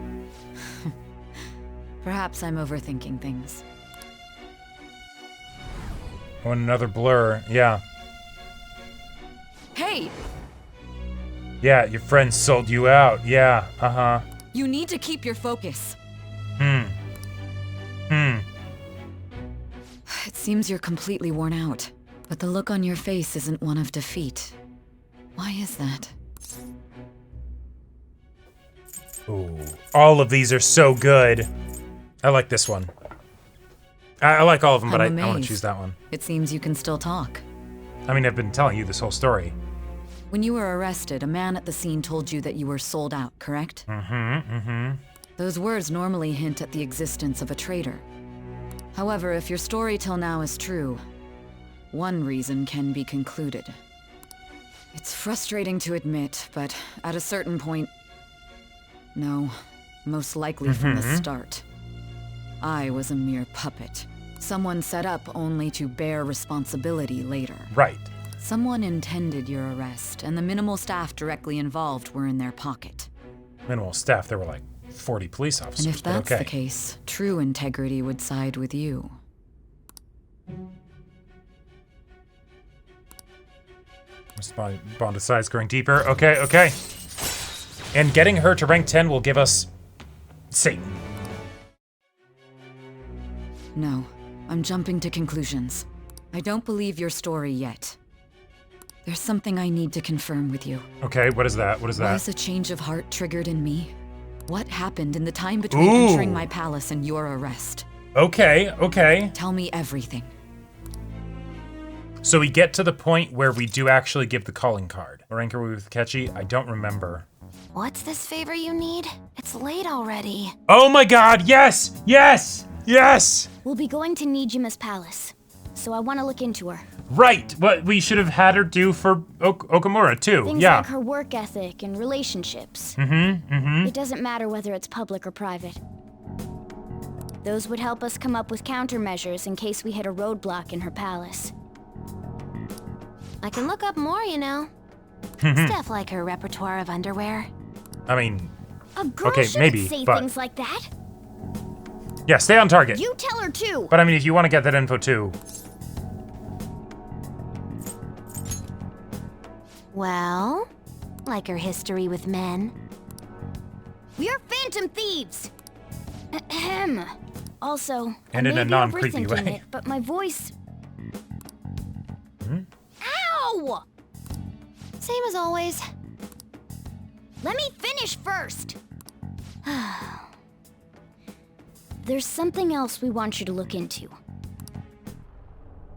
Perhaps I'm overthinking things. Oh, another blur. Yeah. Hey! Yeah, your friend sold you out. Yeah. Uh-huh. You need to keep your focus. It seems you're completely worn out, but the look on your face isn't one of defeat. Why is that? Ooh. All of these are so good. I like this one. I like all of them, but I I'm want to amazed. choose that one. It seems you can still talk. I mean, I've been telling you this whole story. When you were arrested, a man at the scene told you that you were sold out, correct? Those words normally hint at the existence of a traitor. However, if your story till now is true, one reason can be concluded. It's frustrating to admit, but at a certain point... No, most likely from the start. I was a mere puppet. Someone set up only to bear responsibility later. Right. Someone intended your arrest, and the minimal staff directly involved were in their pocket. Minimal staff, there were like 40 police officers, And if but that's okay. the case, true integrity would side with you. My bond of size growing deeper. Okay, okay. And getting her to rank 10 will give us Satan. No, I'm jumping to conclusions. I don't believe your story yet. There's something I need to confirm with you. Okay, what is that? What is that? Was a change of heart triggered in me? What happened in the time between entering my palace and your arrest? Okay, okay. Tell me everything. So we get to the point where we do actually give the calling card. What rank are we with Akechi? I don't remember. What's this favor you need? It's late already. Oh my god, yes! Yes! Yes! We'll be going to Nijima's palace, so I want to look into her. Right! What we should have had her do for Okamura, too. Things yeah. like her work ethic and relationships. Mm-hmm. It doesn't matter whether it's public or private. Those would help us come up with countermeasures in case we hit a roadblock in her palace. I can look up more, you know. Stuff like her repertoire of underwear. I mean, A girl okay, shouldn't maybe, say but things like that. yeah, stay on target. You tell her too. But I mean, if you want to get that info too. Well, like her history with men. We are phantom thieves. Ahem. Also, And I in may a be non-creepy overthinking way. it, but my voice. Hmm? Ow! Same as always. Let me finish first. There's something else we want you to look into.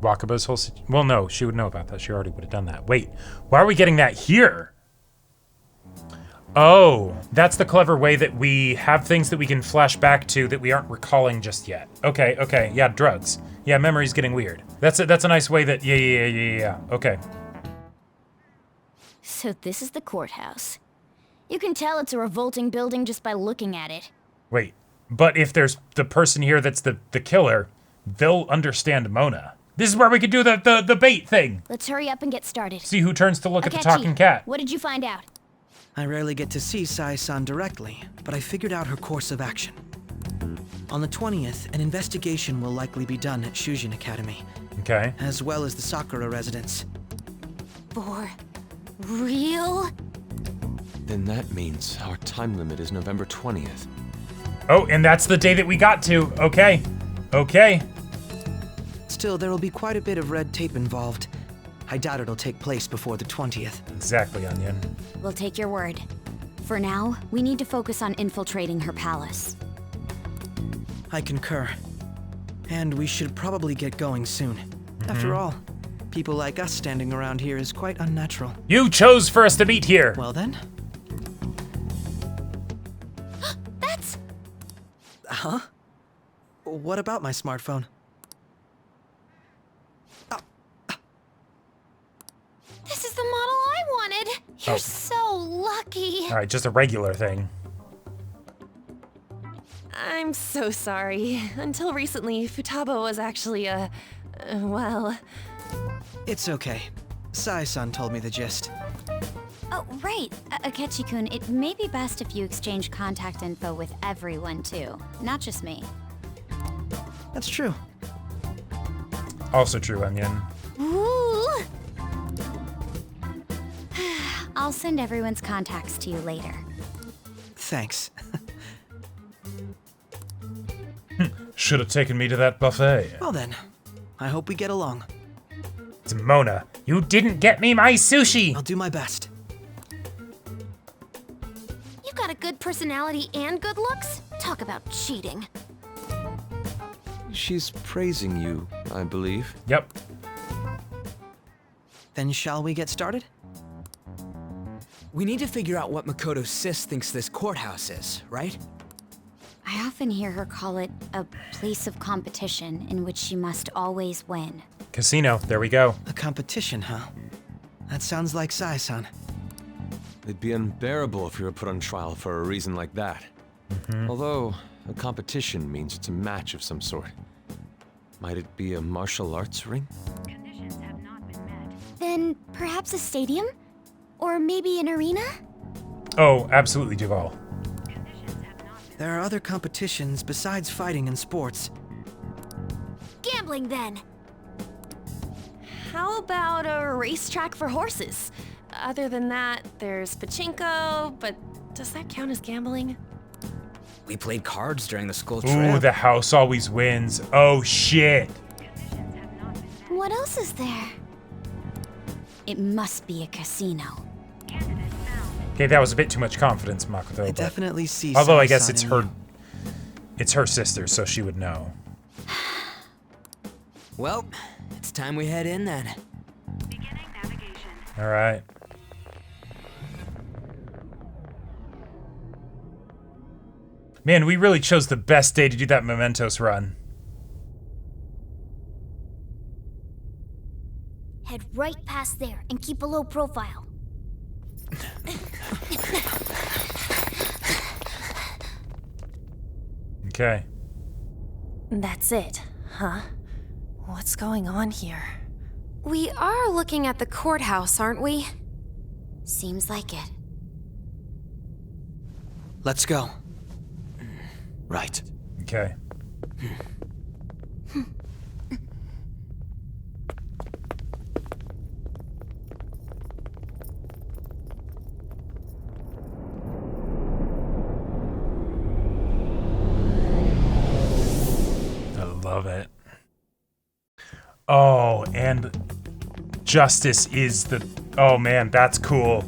Wakaba's whole well, no, she would know about that. She already would have done that. Wait, why are we getting that here? Oh, that's the clever way that we have things that we can flash back to that we aren't recalling just yet. Okay, okay, yeah, drugs. Yeah, memory's getting weird. That's a nice way that, yeah. Okay. So this is the courthouse. You can tell it's a revolting building just by looking at it. Wait, but if there's the person here that's the killer, they'll understand Mona. This is where we could do the bait thing. Let's hurry up and get started. See who turns to look at the Akechi, talking cat. What did you find out? I rarely get to see Sai-san directly, but I figured out her course of action. On the 20th, an investigation will likely be done at Shujin Academy. Okay. As well as the Sakura residence. For real? Then that means our time limit is November 20th. Oh, and that's the day that we got to. Okay. Okay. Still, there will be quite a bit of red tape involved. I doubt it'll take place before the 20th. Exactly, Onion. We'll take your word. For now, we need to focus on infiltrating her palace. I concur. And we should probably get going soon. After all, people like us standing around here is quite unnatural. You chose for us to meet here. Well then. That's... Huh? What about my smartphone? This is the model I wanted. You're so lucky. All right, just a regular thing. I'm so sorry. Until recently, Futaba was actually well... It's okay. Sai-san told me the gist. Oh, right. Akechi-kun, it may be best if you exchange contact info with everyone, too. Not just me. That's true. Also true, Onion. Ooh! I'll send everyone's contacts to you later. Thanks. Should have taken me to that buffet. Well then, I hope we get along. It's Mona. You didn't get me my sushi. I'll do my best. You got a good personality and good looks? Talk about cheating. She's praising you, I believe. Yep. Then shall we get started? We need to figure out what Makoto's sis thinks this courthouse is, right? I often hear her call it a place of competition in which she must always win. Casino. There we go. A competition, huh? That sounds like Sai-san. It'd be unbearable if you were put on trial for a reason like that. Although, a competition means it's a match of some sort. Might it be a martial arts ring? Then perhaps a stadium? Or maybe an arena? Oh, absolutely, Duval. There are other competitions besides fighting and sports. Gambling, then. How about a racetrack for horses? Other than that, there's pachinko, but does that count as gambling? We played cards during the school trip. Ooh, the house always wins. Oh, shit. What else is there? It must be a casino. Okay, that was a bit too much confidence, Makoto. I definitely see. Although I guess Sai-san it's her sister, so she would know. Well, it's time we head in then. All right. Man, we really chose the best day to do that Mementos run. Head right past there and keep a low profile. Okay. That's it, huh? What's going on here? We are looking at the courthouse, aren't we? Seems like it. Let's go. Right. Okay. I love it. Oh, and Justice is the... Oh man, that's cool.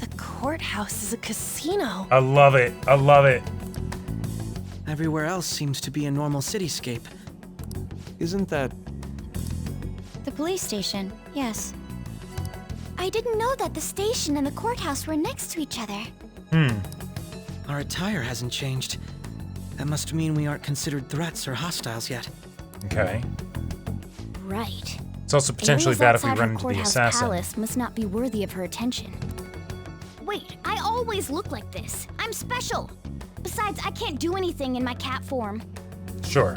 The courthouse is a casino. I love it. I love it. Everywhere else seems to be a normal cityscape. Isn't that... The police station, yes. I didn't know that the station and the courthouse were next to each other. Our attire hasn't changed. That must mean we aren't considered threats or hostiles yet. Okay. Right. It's also potentially Areas bad if we outside run her into the courthouse assassin. palace must not be worthy of her attention. Wait, I always look like this. I'm special. Besides, I can't do anything in my cat form. Sure.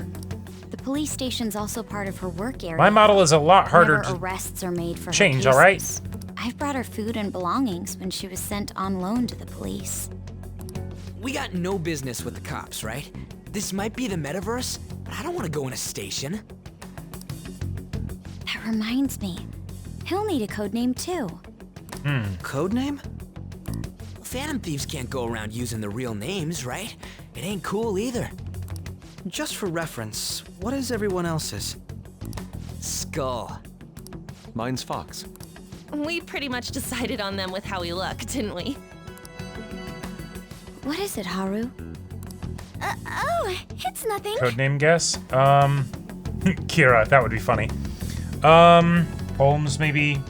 The police station's also part of her work area. My model is a lot harder Whenever to arrests are made for change, her all right? cases. I've brought her food and belongings when she was sent on loan to the police. We got no business with the cops, right? This might be the metaverse, but I don't want to go in a station. That reminds me. He'll need a code name too. Code name? Phantom thieves can't go around using the real names, right? It ain't cool either. Just for reference, what is everyone else's? Skull. Mine's Fox. We pretty much decided on them with how we look, didn't we? What is it, Haru? Oh, it's nothing. Codename guess? Kira, that would be funny. Holmes, maybe?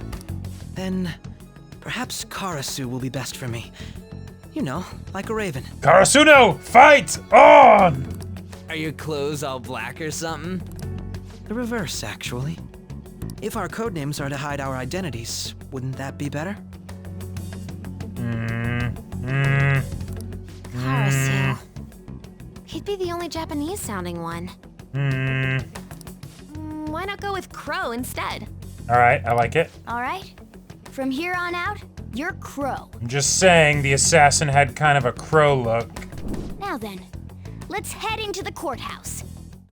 Then, perhaps Karasu will be best for me. You know, like a raven. Karasuno! Fight on! Are your clothes all black or something? The reverse, actually. If our codenames are to hide our identities, wouldn't that be better? Karasu. He'd be the only Japanese-sounding one. Why not go with Crow instead? Alright, I like it. All right. From here on out, you're Crow. I'm just saying the assassin had kind of a crow look. Now then, let's head into the courthouse.